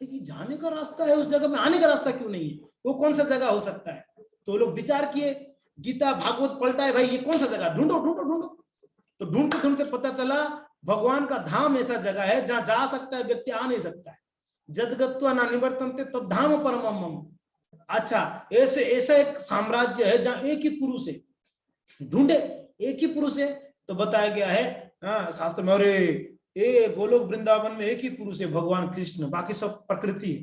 लेकिन जाने का रास्ता है उस जगह में, आने का रास्ता क्यों नहीं है? वो कौन सा जगह हो सकता है? तो लोग विचार किए, गीता भागवत पलटा है, भाई ये कौन सा जगह, ढूंढो ढूंढो ढूंढो। तो ढूंढते ढूंढते पता चला भगवान का धाम ऐसा जगह है जहां जा सकता है व्यक्ति, आ नहीं सकता है। जदगत्वा ना निवर्तन्ते तद धाम परमम। अच्छा, ऐसे ऐसा एक साम्राज्य है जहां एक ही पुरुष है, ढूंढे एक ही पुरुष है। तो बताया गया है शास्त्र में, अरे ये गोलोक वृंदावन में एक ही पुरुष है भगवान कृष्ण, बाकी सब प्रकृति है।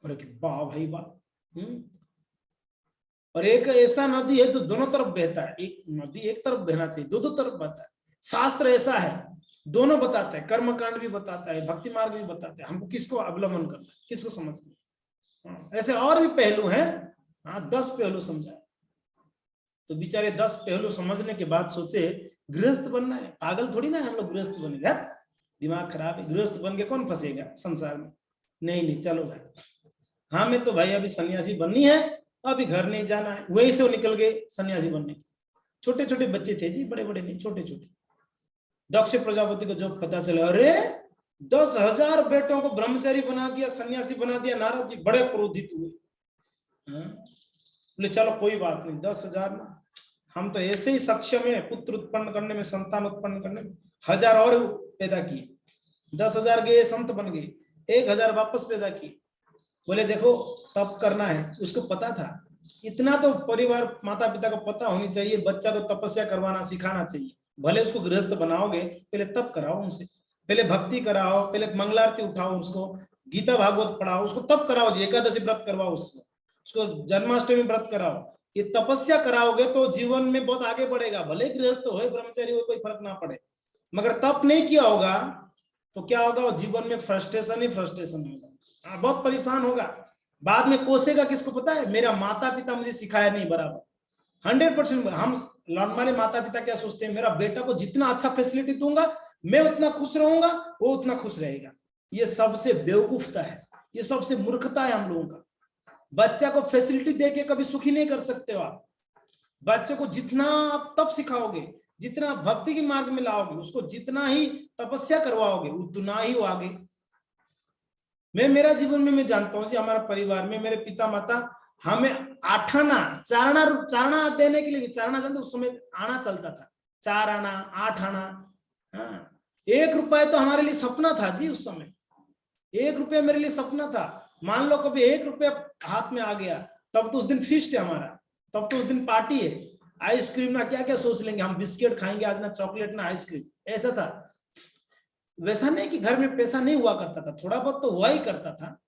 अरे वाह भाई वाह। और एक ऐसा नदी है जो दोनों तरफ बहता है, एक नदी एक तरफ बहना चाहिए, दो तरफ बहता है। शास्त्र ऐसा है, दोनों बताता है, कर्मकांड भी बताता है, भक्ति मार्ग भी बताता है, हमको किसको अवलंबन करना है, किसको समझना है। ऐसे और भी पहलू हैं, 10 पहलू समझाए। तो बेचारे 10 पहलू समझने के बाद सोचे गृहस्थ बनना है, पागल थोड़ी ना हम लोग गृहस्थ बने, दिमाग खराब है, गृहस्थ बन के कौन फंसेगा संसार में। नहीं चलो भाई, हाँ मैं तो भाई अभी सन्यासी बननी है, अभी घर नहीं जाना है। वहीं से वो निकल गए सन्यासी बनने। छोटे छोटे बच्चे थे जी, बड़े बड़े नहीं, छोटे छोटे। दक्ष प्रजापति को जब पता चला, अरे 10,000 बेटों को ब्रह्मचारी बना दिया, सन्यासी बना दिया, नारद जी बड़े क्रोधित हुए। बोले चलो कोई बात नहीं, 10,000 ना, हम तो ऐसे ही सक्षम है पुत्र उत्पन्न करने में, संतान उत्पन्न करने में। 1,000 और पैदा किए, 10,000 गए संत बन गए, 1,000 वापस पैदा किए। बोले देखो तप करना है, उसको पता था। इतना तो परिवार माता पिता को पता होनी चाहिए, बच्चा को तपस्या करवाना सिखाना चाहिए। भले उसको गृहस्थ बनाओगे, पहले तप कराओ उनसे, पहले भक्ति कराओ, पहले मंगलारती उठाओ, उसको गीता भागवत पढ़ाओ, उसको तप कराओ जी, एकादशी व्रत करवाओ, उसको जन्माष्टमी व्रत कराओ। ये तपस्या कराओगे तो जीवन में बहुत आगे बढ़ेगा। भले गृहस्थ हो ब्रह्मचारी हो, कोई फर्क ना पड़े, मगर तप नहीं किया होगा तो क्या होगा, जीवन में फ्रस्ट्रेशन ही फ्रस्ट्रेशन होगा, बहुत परेशान होगा। बाद में कोसेगा किसको पता है, मेरा माता पिता मुझे सिखाया नहीं बराबर। 100% हम नॉर्मली माता पिता क्या सोचते हैं, मेरा बेटा को जितना अच्छा फैसिलिटी दूंगा मैं उतना खुश रहूंगा, वो उतना खुश रहेगा। ये सबसे बेवकूफता है, ये सबसे मूर्खता है हम लोगों का। बच्चा को फैसिलिटी देके कभी सुखी नहीं कर सकते हो आप। बच्चे को जितना आप तब सिखाओगे, जितना भक्ति के मार्ग में लाओगे, उसको जितना ही तपस्या करवाओगे, उतना ही वो आगे। मैं मेरा जीवन में मैं जानता हूँ जी, हमारा परिवार में मेरे पिता माता हमें आठाना चारना देने के लिए भी, चारना जानते उस समय आना चलता था, 4 आना 8 आना। हाँ, 1 रुपया तो हमारे लिए सपना था जी उस समय। 1 रुपया मेरे लिए सपना था। मान लो कभी 1 रुपया हाथ में आ गया, तब तो उस दिन फीस्ट है हमारा, तब तो उस दिन पार्टी है, आइसक्रीम ना क्या क्या सोच लेंगे, हम बिस्किट खाएंगे आज, ना चॉकलेट ना आइसक्रीम, ऐसा था। वैसा नहीं कि घर में पैसा नहीं हुआ करता था, थोड़ा बहुत तो हुआ ही करता था,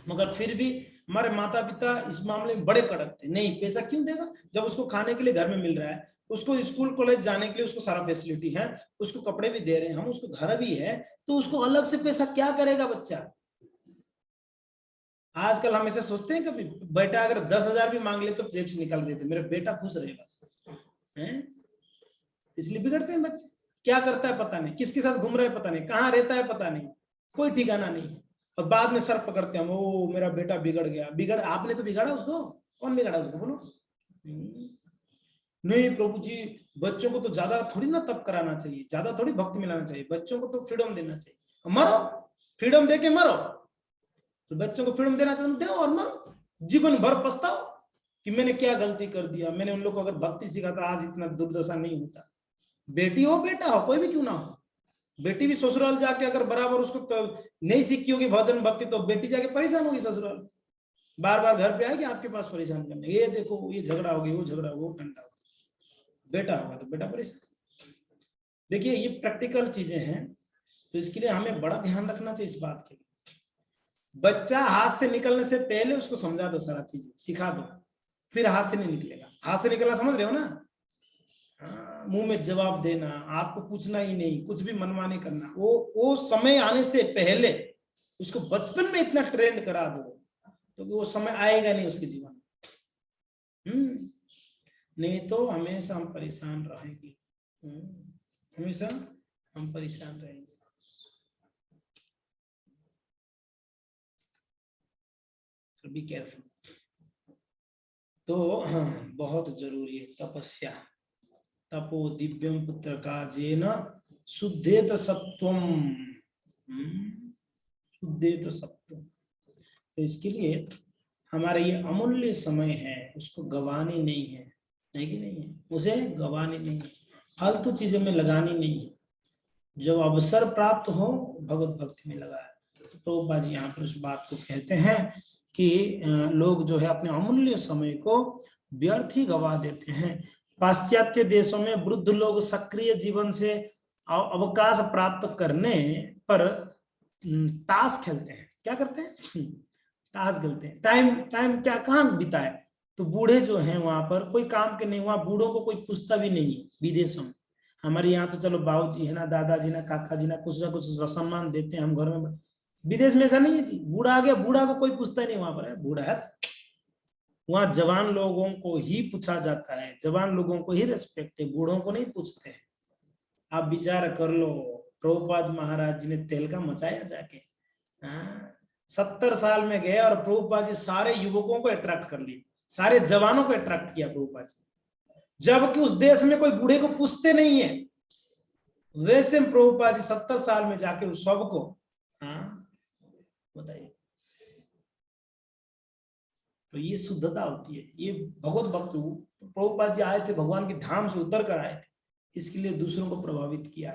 मगर फिर भी हमारे माता पिता इस मामले में बड़े कड़क थे। नहीं, पैसा क्यों देगा जब उसको खाने के लिए घर में मिल रहा है, उसको स्कूल कॉलेज जाने के लिए उसको सारा फैसिलिटी है, उसको कपड़े भी दे रहे हैं हम, उसको घर भी है, तो उसको अलग से पैसा क्या करेगा बच्चा। आजकल हम ऐसे सोचते हैं कभी, बेटा अगर 10,000 भी मांग ले तो जेब से निकाल देते, मेरा बेटा खुश रहेगा, इसलिए बिगड़ते हैं बच्चे। क्या करता है पता नहीं, किसके साथ घूम रहा है पता नहीं, कहाँ रहता है पता नहीं, कोई ठिकाना नहीं है, और बाद में सर पकड़ते हैं, ओ मेरा बेटा बिगड़ गया। बिगड़ आपने तो बिगाड़ा उसको, कौन बिगाड़ा उसको बोलो। नहीं प्रभु जी, बच्चों को तो ज्यादा थोड़ी ना तप कराना चाहिए, ज्यादा थोड़ी भक्ति मिलाना चाहिए, बच्चों को तो फ्रीडम देना चाहिए, मरो, फ्रीडम दे के मरो। तो बच्चों को फ्रीडम देना चाहिए, दो और मरो, जीवन भर पछताओ कि मैंने क्या गलती कर दिया, मैंने उन लोग को अगर भक्ति सिखाता आज इतना दुर्दशा नहीं होता। बेटी हो बेटा हो, कोई भी क्यों ना हो, बेटी भी ससुराल जाके अगर बराबर उसको तो नहीं सीखी होगी भजन भक्ति, तो बेटी जाके परेशान होगी ससुराल, बार बार घर पे आएगी आपके पास परेशान करने, ये देखो ये झगड़ा हो गया, वो झगड़ा वो ठंडा हो। बेटा होगा तो बेटा परेशान। देखिए ये प्रैक्टिकल चीजें हैं, तो इसके लिए हमें बड़ा ध्यान रखना चाहिए इस बात के लिए। बच्चा हाथ से निकलने से पहले उसको समझा दो, सारा चीजें सिखा दो, फिर हाथ से नहीं निकलेगा। हाथ से निकलना समझ रहे हो ना, मुंह में जवाब देना, आपको पूछना ही नहीं, कुछ भी मनमानी करना, वो समय आने से पहले उसको बचपन में इतना ट्रेंड करा दो, तो वो समय आएगा नहीं उसके जीवन में। नहीं तो हमेशा हम परेशान रहेंगे, हमेशा हम परेशान रहेंगे। Be careful. तो बहुत जरूरी है तपस्या। तपो दिव्यम पुत्र का जेन शुद्धेत सत्वम, शुद्धेत सत्वम। तो इसके लिए हमारा ये अमूल्य समय है, उसको गवानी नहीं है, है कि नहीं है, उसे गवानी नहीं है, फालतू चीजों में लगानी नहीं है। जब अवसर प्राप्त हो भगवत भक्ति में लगाए। तो प्रभुपाद जी यहाँ पर उस बात को कहते हैं कि लोग जो है अपने अमूल्य समय को व्यर्थ ही गवा देते हैं। पाश्चात्य देशों में वृद्ध लोग सक्रिय जीवन से अवकाश प्राप्त करने पर ताश खेलते हैं। क्या करते हैं? ताश खेलते हैं। टाइम क्या कहाँ बिताए? तो बूढ़े जो हैं वहां पर कोई काम के नहीं, वहां बूढ़ों को कोई पूछता भी नहीं है विदेशों में। हमारे यहाँ तो चलो बाबूजी है ना, दादाजी ना, काका जी ना कुछ सम्मान देते हैं हम घर में। विदेश में ऐसा नहीं है जी, बूढ़ा आ गया, बूढ़ा को कोई पूछता नहीं, वहां पर है बूढ़ा है। वहां जवान लोगों को ही पूछा जाता है, जवान लोगों को ही रेस्पेक्ट है, बूढ़ों को नहीं पूछते हैं। आप विचार कर लो, प्रभुपाद महाराज जी ने तहलका मचाया जाके। 70 साल में गए और प्रभुपाद जी सारे युवकों को अट्रैक्ट कर लिए, सारे जवानों को अट्रैक्ट किया प्रभुपाद जी, जबकि उस देश में कोई बूढ़े को पूछते नहीं है। वैसे प्रभुपाद जी 70 साल में जाके उस सबको, बताइए, तो ये शुद्धता होती है, ये भगवत भक्त। प्रभुपाद जी आए थे, भगवान के धाम से उतर कर आए थे, इसके लिए दूसरों को प्रभावित किया।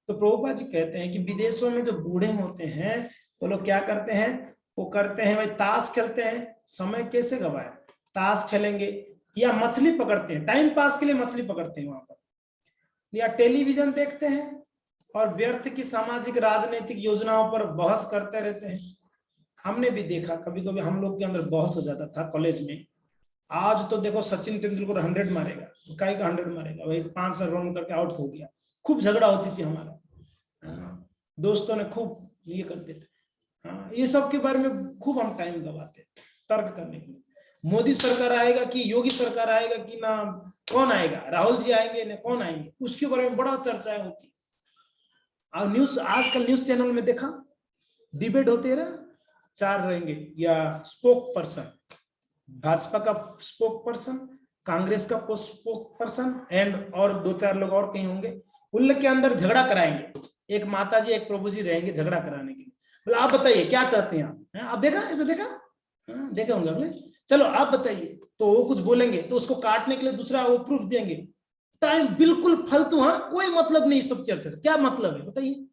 तो प्रभुपाद जी कहते हैं कि विदेशों में जो बूढ़े होते हैं वो लोग क्या करते हैं, वो करते हैं भाई ताश खेलते हैं। समय कैसे गवाए? ताश खेलेंगे या मछली पकड़ते हैं, टाइम पास के लिए मछली पकड़ते हैं वहां पर, या टेलीविजन देखते हैं और व्यर्थ की सामाजिक राजनीतिक योजनाओं पर बहस करते रहते हैं। हमने भी देखा कभी कभी हम लोग के अंदर बहस हो जाता था कॉलेज में। आज तो देखो सचिन तेंदुलकर 100 मारेगा, तो काई का 100 मारेगा भाई, 5 रन करके आउट हो गया। खूब झगड़ा होती थी हमारा, दोस्तों ने खूब ये करते थे। ये सब के बारे में खूब हम टाइम गवाते तर्क करने के लिए। मोदी सरकार आएगा कि योगी सरकार आएगा कि ना कौन आएगा, राहुल जी आएंगे ना कौन आएंगे, उसके बारे में बड़ा चर्चाएं होती। और न्यूज, आजकल न्यूज चैनल में देखा डिबेट होते रहा, 4 रहेंगे, या स्पोक पर्सन, भाजपा का स्पोक पर्सन, कांग्रेस का स्पोक पर्सन एंड और 2-4 लोग और कहीं होंगे, उन लोग के अंदर झगड़ा कराएंगे, एक माता जी एक प्रभु जी रहेंगे झगड़ा कराने के लिए। बोले आप बताइए क्या चाहते हैं आप? आप देखा ऐसा देखा? देखे होंगे आपने। चलो आप बताइए, तो वो कुछ बोलेंगे तो उसको काटने के लिए दूसरा वो प्रूफ देंगे। टाइम बिल्कुल फालतू, हाँ कोई मतलब नहीं सब चर्चा से। क्या मतलब है बताइए?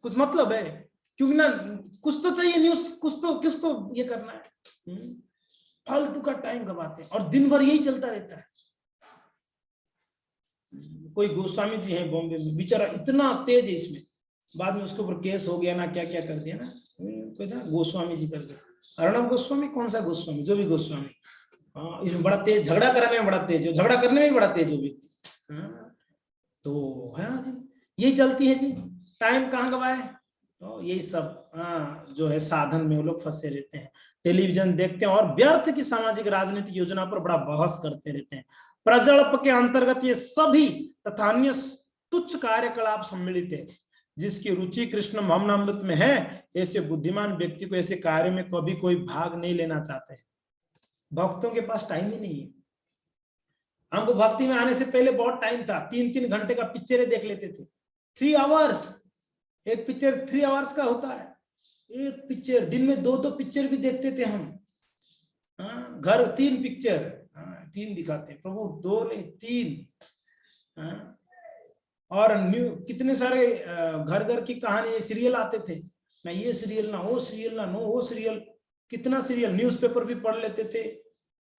कुछ मतलब है? क्योंकि ना कुछ तो चाहिए न्यूज, कुछ तो ये करना है। फालतू का टाइम गवाते हैं और दिन भर यही चलता रहता है। कोई गोस्वामी जी है बॉम्बे में, बेचारा इतना तेज है इसमें, बाद में उसके ऊपर केस हो गया ना, क्या क्या कर दिया ना, कोई था गोस्वामी जी करके, अर्णव गोस्वामी, कौन सा गोस्वामी, जो भी गोस्वामी, हाँ इसमें बड़ा तेज, झगड़ा कराने में बड़ा तेज, झगड़ा करने में भी बड़ा तेज हो व्यक्ति। तो है जी, यही चलती है जी, टाइम कहाँ गवाए, तो यही सब जो है साधन में वो लोग फंसे रहते हैं। टेलीविजन देखते हैं और व्यर्थ की सामाजिक राजनीतिक योजना पर बड़ा बहस करते रहते हैं। प्रजल्प के अंतर्गत ये सभी तथा अन्य तुच्छ कार्यकलाप सम्मिलित है। जिसकी रुचि कृष्ण भवनामृत में है, ऐसे बुद्धिमान व्यक्ति को ऐसे कार्य में कभी कोई भाग नहीं लेना चाहते। भक्तों के पास टाइम ही नहीं है। हमको भक्ति में आने से पहले बहुत टाइम था, 3-3 घंटे का पिक्चरें देख लेते थे, 3 आवर्स, एक पिक्चर 3 आवर्स का होता है, एक पिक्चर दिन में 2 पिक्चर भी देखते थे हम। घर 3 पिक्चर, 3 दिखाते प्रभु, 2 नहीं 3। और कितने सारे घर घर की कहानी सीरियल आते थे ना, ये सीरियल ना वो सीरियल ना वो सीरियल, कितना सीरियल, न्यूज़पेपर भी पढ़ लेते थे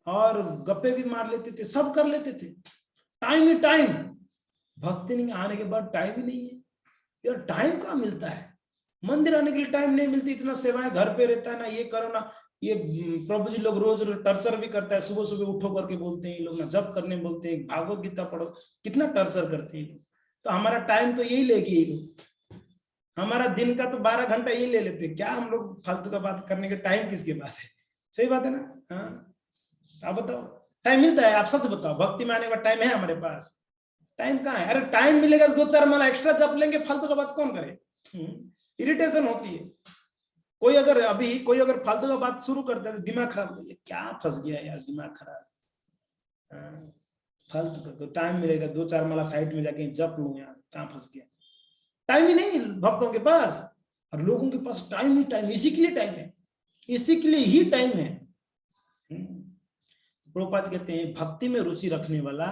और गप्पे भी मार लेते थे, सब कर लेते थे। टाइम ही टाइम, भक्ति नहीं आने के बाद टाइम ही नहीं है यार। टाइम कहाँ मिलता है, मंदिर आने के लिए टाइम नहीं मिलती, इतना सेवाएं घर पे रहता है ना, ये करो ना, ये प्रभु जी लोग रोज टर्चर भी करता है, सुबह सुबह उठो करके बोलते हैं लोग ना, जप करने बोलते हैं, भागवत गीता पढ़ो, कितना टर्चर करते हैं। तो हमारा टाइम तो यही लेगी ये लोग, हमारा दिन का तो 12 घंटा यही ले लेते, क्या हम लोग फालतू का बात करने के टाइम किसके पास है? सही बात है ना। आप बताओ, टाइम मिलता है? आप सच बताओ, भक्ति में आने का टाइम है हमारे पास? टाइम कहाँ है? अरे टाइम मिलेगा तो 2-4 माला एक्स्ट्रा जप लेंगे, फालतू का बात कौन करे? इरिटेशन होती है। कोई अगर फालतू का बात शुरू करता है तो दिमाग खराब हो जाए, क्या फंस गया यार, दिमाग खराब। फालतू का टाइम मिलेगा 2-4 माला साइड में जाके जप लूं यार, कहाँ फंस गया? टाइम ही नहीं भक्तों के पास, और लोगों के पास टाइम ही टाइम, इसी के लिए टाइम है, इसी के लिए ही टाइम है। प्रभुपाद कहते हैं भक्ति में रुचि रखने वाला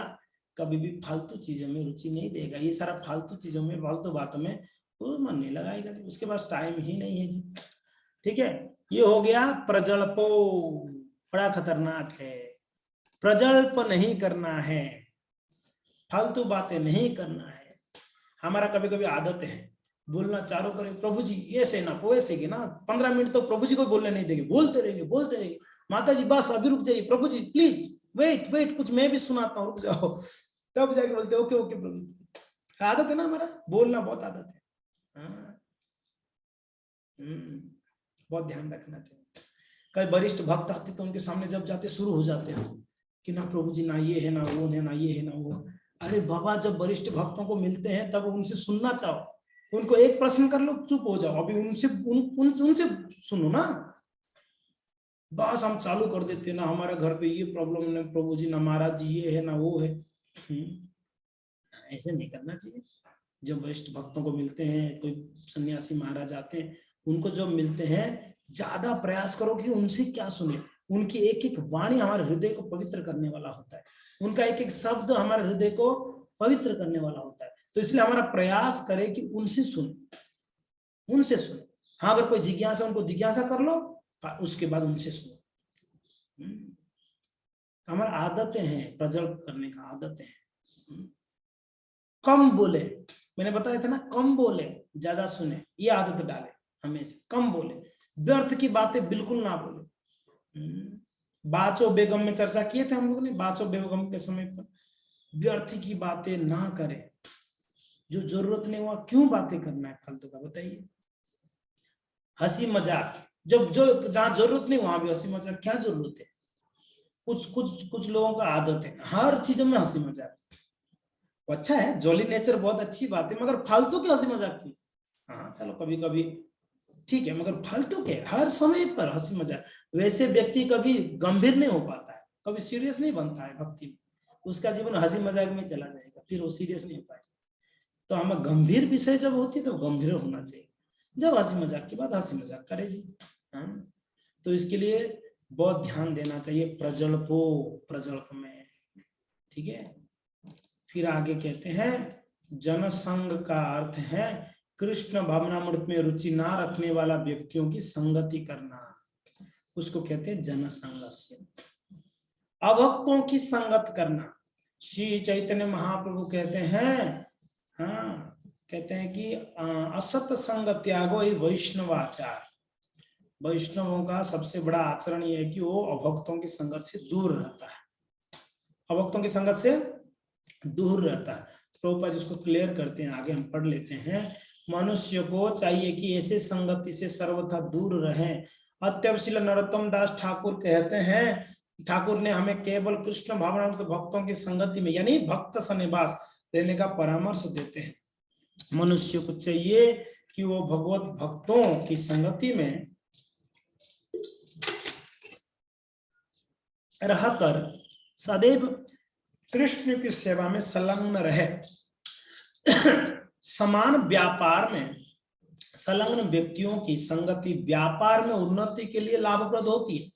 कभी भी फालतू चीजों में रुचि नहीं देगा। ये सारा फालतू चीजों में, फालतू बातों में वो मन नहीं लगाएगा, उसके पास टाइम ही नहीं है जी। ठीक है, ये हो गया प्रजल्पो, बड़ा खतरनाक है। प्रजल्प नहीं करना है, फालतू बातें नहीं करना है। हमारा कभी कभी आदत है बोलना चारों करे, प्रभु जी ऐसे ना वैसे की ना, 15 मिनट तो प्रभु जी को बोलने नहीं देंगे, बोलते रहेंगे। माता जी बस अभी रुक जाइए, प्रभु जी प्लीज वेट, कुछ मैं भी सुनाता हूँ, रुक जाओ। तब जाके बोलते ओके प्रभु। आदत है ना हमारा, बोलना बहुत आदत है। बहुत ध्यान रखना चाहिए। कई वरिष्ठ भक्त आते तो उनके सामने जब जाते शुरू हो जाते हैं कि ना प्रभु जी ना ये है ना वो है, ना ये है ना वो। अरे बाबा, जब वरिष्ठ भक्तों को मिलते हैं तब उनसे सुनना चाहो, उनको एक प्रश्न कर लो, चुप हो जाओ, अभी उनसे सुनो ना। बस हम चालू कर देते ना, हमारे घर पे ये प्रॉब्लम है प्रभु जी, ना महाराज जी ये है ना वो है। ऐसे नहीं करना चाहिए। जब वरिष्ठ भक्तों को मिलते हैं, कोई सन्यासी महाराज आते हैं, उनको जब मिलते हैं ज्यादा प्रयास करो कि उनसे क्या सुने। उनकी एक एक वाणी हमारे हृदय को पवित्र करने वाला होता है, उनका एक एक शब्द हमारे हृदय को पवित्र करने वाला होता है। तो इसलिए हमारा प्रयास करें कि उनसे सुने। हाँ, अगर कोई जिज्ञासा, उनको जिज्ञासा कर लो, उसके बाद उनसे सुनो। हमारा आदतें हैं, प्रजल्प करने का आदतें हैं। कम बोले, मैंने बताया था ना, कम बोले ज्यादा सुने, ये आदत डाले हमेशा। कम बोले, व्यर्थ की बातें बिल्कुल ना बोले। बाचो बेगम में चर्चा किए थे हम लोग ने, बाचो बेगम के समय पर व्यर्थ की बातें ना करें। जो जरूरत नहीं हुआ क्यों बातें करना है फालतू का, बताइए। हंसी मजाक, जब जहां जरूरत नहीं वहां भी हंसी मजाक, क्या जरूरत है? कुछ लोगों का आदत है हर चीजों में हंसी मजाक। अच्छा है, जॉली नेचर बहुत अच्छी बात है, मगर फालतू की हंसी मजाक की। हाँ चलो कभी कभी ठीक है, मगर फालतू के हर समय पर हंसी मजाक, वैसे व्यक्ति कभी गंभीर नहीं हो पाता है। कभी सीरियस नहीं बनता है भक्ति में, उसका जीवन हंसी मजाक में चला जाएगा, फिर वो सीरियस नहीं हो पाएगा। तो हमें गंभीर विषय जब होती है तो गंभीर होना चाहिए, जब हंसी मजाक की बात हंसी मजाक करे जी। तो इसके लिए बहुत ध्यान देना चाहिए प्रजल्प में, ठीक है। फिर आगे कहते हैं जनसंग का अर्थ है कृष्ण भावनामृत में रुचि ना रखने वाला व्यक्तियों की संगति करना, उसको कहते हैं जनसंगस्य। अभक्तों की संगत करना, श्री चैतन्य महाप्रभु कहते हैं, हाँ कहते हैं कि असत संग त्यागो ही वैष्णवाचार। वैष्णवों का सबसे बड़ा आचरण यह है कि वो अभक्तों की संगत से दूर रहता है, अभक्तों की संगत से दूर रहता है। प्रभुपाद इसको क्लियर करते हैं, आगे हम पढ़ लेते हैं। मनुष्य को चाहिए कि ऐसे संगति से सर्वथा दूर रहें। अत्यवशील नरोत्तम दास ठाकुर कहते हैं, ठाकुर ने हमें केवल कृष्ण भावनामृत भक्तों की संगति में यानी भक्त सन्निवास रहने का परामर्श देते हैं। मनुष्य को चाहिए कि वो भगवत भक्तों की संगति में रहकर सदैव कृष्ण की सेवा में संलग्न रहे। समान व्यापार में संलग्न व्यक्तियों की संगति व्यापार में उन्नति के लिए लाभप्रद होती है।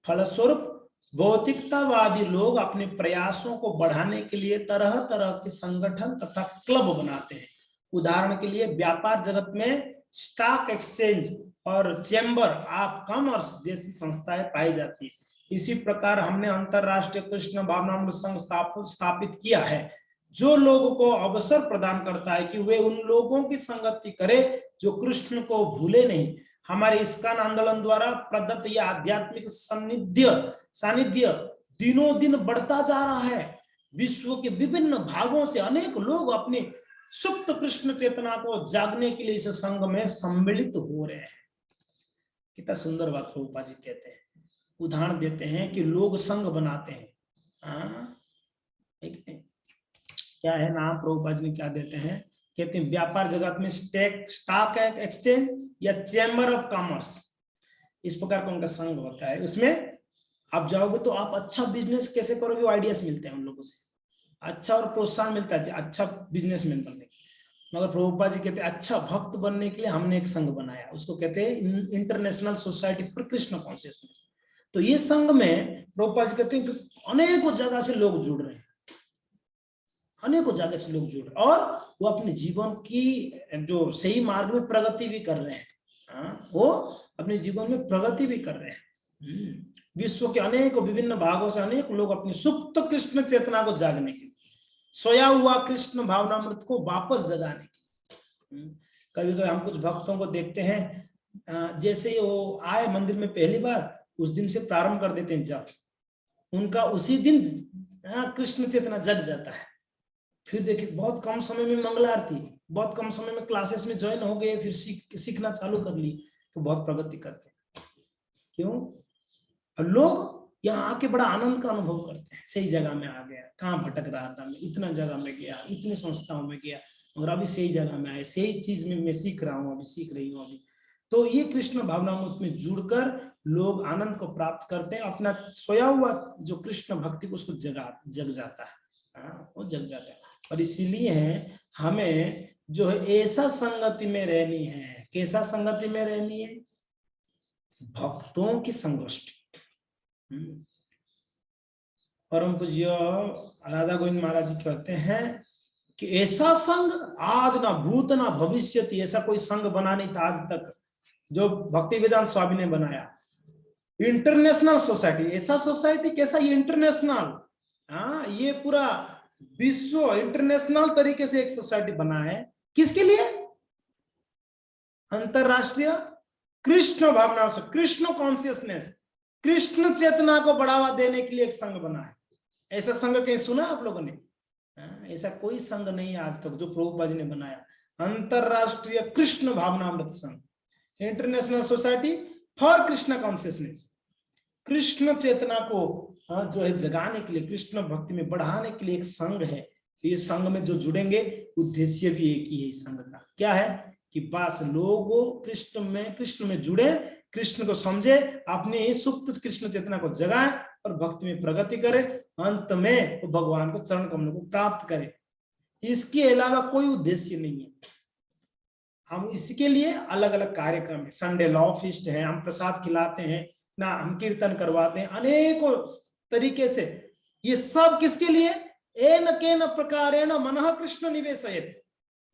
फलस्वरूप भौतिकतावादी लोग अपने प्रयासों को बढ़ाने के लिए तरह तरह के संगठन तथा क्लब बनाते हैं। उदाहरण के लिए व्यापार जगत में स्टॉक एक्सचेंज और चैम्बर ऑफ कॉमर्स जैसी संस्थाएं पाई जाती है। इसी प्रकार हमने अंतरराष्ट्रीय कृष्ण भावनामृत संघ स्थापित किया है, जो लोगों को अवसर प्रदान करता है कि वे उन लोगों की संगति करें जो कृष्ण को भूले नहीं। हमारे इस्कॉन आंदोलन द्वारा प्रदत्त यह आध्यात्मिक सानिध्य दिनों दिन बढ़ता जा रहा है। विश्व के विभिन्न भागों से अनेक लोग अपने सुप्त कृष्ण चेतना को जागने के लिए इस संघ में सम्मिलित हो रहे हैं। कितना सुंदर बात प्रभुपाद जी कहते हैं, उदाहरण देते हैं कि लोग संघ बनाते हैं। क्या है नाम प्रभुपाद जी ने क्या देते हैं, कहते हैं व्यापार जगत में स्टॉक एक्सचेंज या चैम्बर ऑफ कॉमर्स, इस प्रकार का उनका संघ होता है। उसमें आप जाओगे तो आप अच्छा बिजनेस कैसे करोगे वो आइडियाज मिलते हैं उन लोगों से, अच्छा और प्रोत्साहन मिलता है अच्छा बिजनेसमैन बनने के। मगर प्रभुपाद जी कहते हैं अच्छा भक्त बनने के लिए हमने एक संघ बनाया, उसको कहते हैं international Society for Krishna consciousness. तो ये संघ में प्रभुपाद जी कहते हैं कि अनेकों जगह से लोग जुड़ रहे हैं, अनेकों जगह से लोग जुड़ रहे हैं और वो अपने जीवन की जो सही मार्ग में प्रगति भी कर रहे हैं। वो अपने जीवन में प्रगति भी कर रहे हैं। विश्व के अनेक विभिन्न भागों से अनेक लोग अपनी सुप्त कृष्ण चेतना को जागने के, सोया हुआ कृष्ण भावनामृत को वापस जगाने के। कभी कभी हम कुछ भक्तों को देखते हैं, जैसे वो आए मंदिर में पहली बार उस दिन से प्रारंभ कर देते हैं जब उनका उसी दिन कृष्ण चेतना जग जाता है। फिर देखिए बहुत कम समय में मंगल आरती, बहुत कम समय में क्लासेस में ज्वाइन हो गए, फिर सीखना चालू कर ली तो बहुत प्रगति करते हैं। क्यों? और लोग यहाँ आके बड़ा आनंद का अनुभव करते हैं, सही जगह में आ गया, कहाँ भटक रहा था मैं, इतना जगह में गया, इतनी संस्थाओं में गया और अभी सही जगह में आए, सही चीज में मैं सीख रहा हूँ, अभी सीख रही हूँ अभी। तो ये कृष्ण भावनामृत में जुड़कर लोग आनंद को प्राप्त करते हैं, अपना सोया हुआ जो कृष्ण भक्ति को उसको जग जाता है, वो जग जाता है। और इसीलिए है हमें जो है ऐसा संगति में रहनी है, कैसा संगति में रहनी है, भक्तों की संगोष्ठी। परम पूज्य राधा गोविंद महाराज जी कहते हैं कि ऐसा संघ आज ना भूत ना भविष्य, ऐसा कोई संघ बना नहीं था आज तक जो भक्ति वेदांत स्वामी ने बनाया। इंटरनेशनल सोसाइटी, ऐसा सोसाइटी कैसा, ये इंटरनेशनल, ये पूरा विश्व इंटरनेशनल तरीके से एक सोसाइटी बना है। किसके लिए? अंतरराष्ट्रीय कृष्ण भावना, कृष्ण कॉन्शियसनेस, कृष्ण चेतना को बढ़ावा देने के लिए एक संघ बना है। ऐसा संघ कहीं सुना आप लोगों ने? ऐसा कोई संघ नहीं आज तक जो प्रभुपाद जी ने बनाया। अंतरराष्ट्रीय Krishna Bhavanamrita Sangh, International Society for Krishna Consciousness, Krishna चेतना को जो है जगाने के लिए, कृष्ण भक्ति में बढ़ाने के लिए एक संघ है। ये संघ में जो जुड़ेंगे उद्देश्य भी एक ही है इस संघ का, क्या है कि बस लोगों कृष्ण में जुड़े, कृष्ण को समझे, अपने ही सुप्त कृष्ण चेतना को जगाए और भक्ति में प्रगति करे, अंत में वो भगवान को चरण कमलों को प्राप्त करे। इसके अलावा कोई उद्देश्य नहीं है। हम इसके लिए अलग अलग कार्यक्रम है, संडे लॉ फीस्ट है, हम प्रसाद खिलाते हैं ना, हम कीर्तन करवाते हैं अनेकों तरीके से। ये सब किसके लिए? एन केन प्रकारेण मनः कृष्ण निवेशयेत्।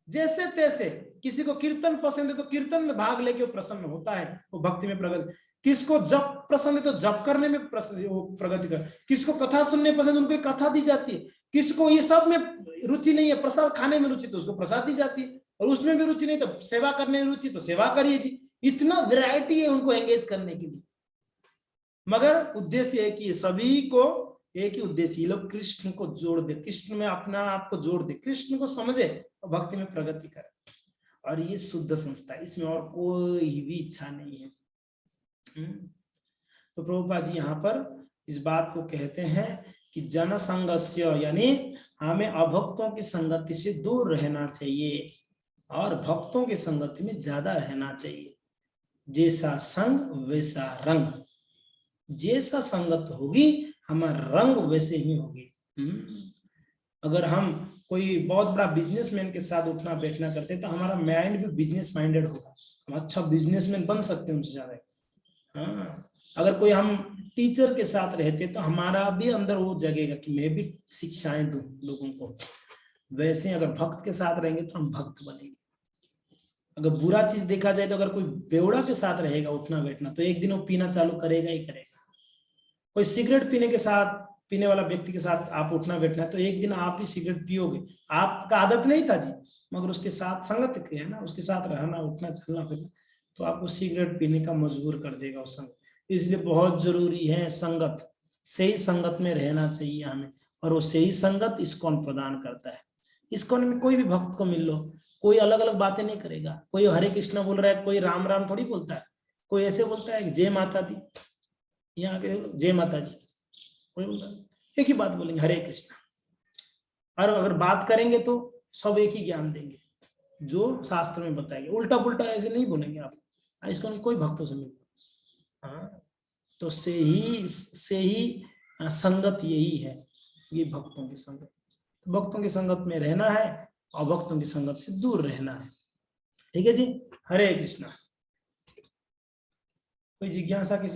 जैसे तैसे, किसी को कीर्तन पसंद है तो कीर्तन में भाग लेके वो प्रसन्न होता है, वो भक्ति में प्रगति। किसको जप पसंद है तो जप करने में वो प्रगति कर, किसको कथा सुनने पसंद है उनको कथा दी जाती है, किसको ये सब में रुचि नहीं है, प्रसाद खाने में रुचि तो उसको प्रसाद दी जाती है, और उसमें भी रुचि नहीं तो सेवा करने में रुचि तो सेवा करिए जी। इतना वैरायटी है उनको एंगेज करने के लिए, मगर उद्देश्य है कि सभी को एक ही उद्देश्य, लोग कृष्ण को जोड़ दे, कृष्ण में अपना आप को जोड़ दे, कृष्ण को समझे और भक्ति में प्रगति करे। और ये शुद्ध संस्था है, इसमें और कोई भी इच्छा नहीं है। तो प्रभुपाद जी यहाँ पर इस बात को कहते हैं कि जन संगस्य, यानी हमें अभक्तों की संगति से दूर रहना चाहिए और भक्तों की संगति में ज्यादा रहना चाहिए। जैसा संग वैसा रंग, जैसा संगत होगी हमारा रंग वैसे ही होगी। अगर हम कोई बहुत बड़ा बिजनेसमैन के साथ उठना बैठना करते तो हमारा माइंड भी बिजनेस माइंडेड होगा, हम अच्छा बिजनेसमैन बन सकते हैं उनसे ज्यादा। हाँ, अगर कोई हम टीचर के साथ रहते तो हमारा भी अंदर वो जगेगा कि मैं भी शिक्षाएं दूं लोगों को। वैसे अगर भक्त के साथ रहेंगे तो हम भक्त बनेंगे। अगर बुरा चीज देखा जाए तो अगर कोई बेवड़ा के साथ रहेगा उठना बैठना तो एक दिन वो पीना चालू करेगा ही करेगा। कोई सिगरेट पीने वाला व्यक्ति के साथ आप उठना बैठना तो एक दिन आप भी सिगरेट पियोगे। आपका आदत नहीं था जी, मगर उसके साथ संगत किया ना, उसके साथ रहना उठना चलना फिरना तो आपको सिगरेट पीने का मजबूर कर देगा उस संगत। इसलिए बहुत जरूरी है संगत, सही संगत में रहना चाहिए हमें, और वो सही संगत इस्कॉन प्रदान करता है। इस्कॉन में कोई भी भक्त को मिल लो, कोई अलग अलग बातें नहीं करेगा, कोई हरे कृष्णा बोल रहा है, कोई राम राम थोड़ी बोलता है, कोई ऐसे बोलता है जय माता दी, यहाँ के जय माता जी, कोई बोलता है एक ही बात बोलेंगे हरे कृष्णा। और अगर बात करेंगे तो सब एक ही ज्ञान देंगे जो शास्त्र में बताएंगे, उल्टा पुल्टा ऐसे नहीं बोलेंगे आप। इसको कोई भक्तों से मिलता। हाँ, तो से ही संगत यही है, ये भक्तों की संगत। भक्तों की संगत में रहना है और भक्तों की संगत से दूर रहना है। ठीक है जी, हरे कृष्णा। कोई जिज्ञासा किसी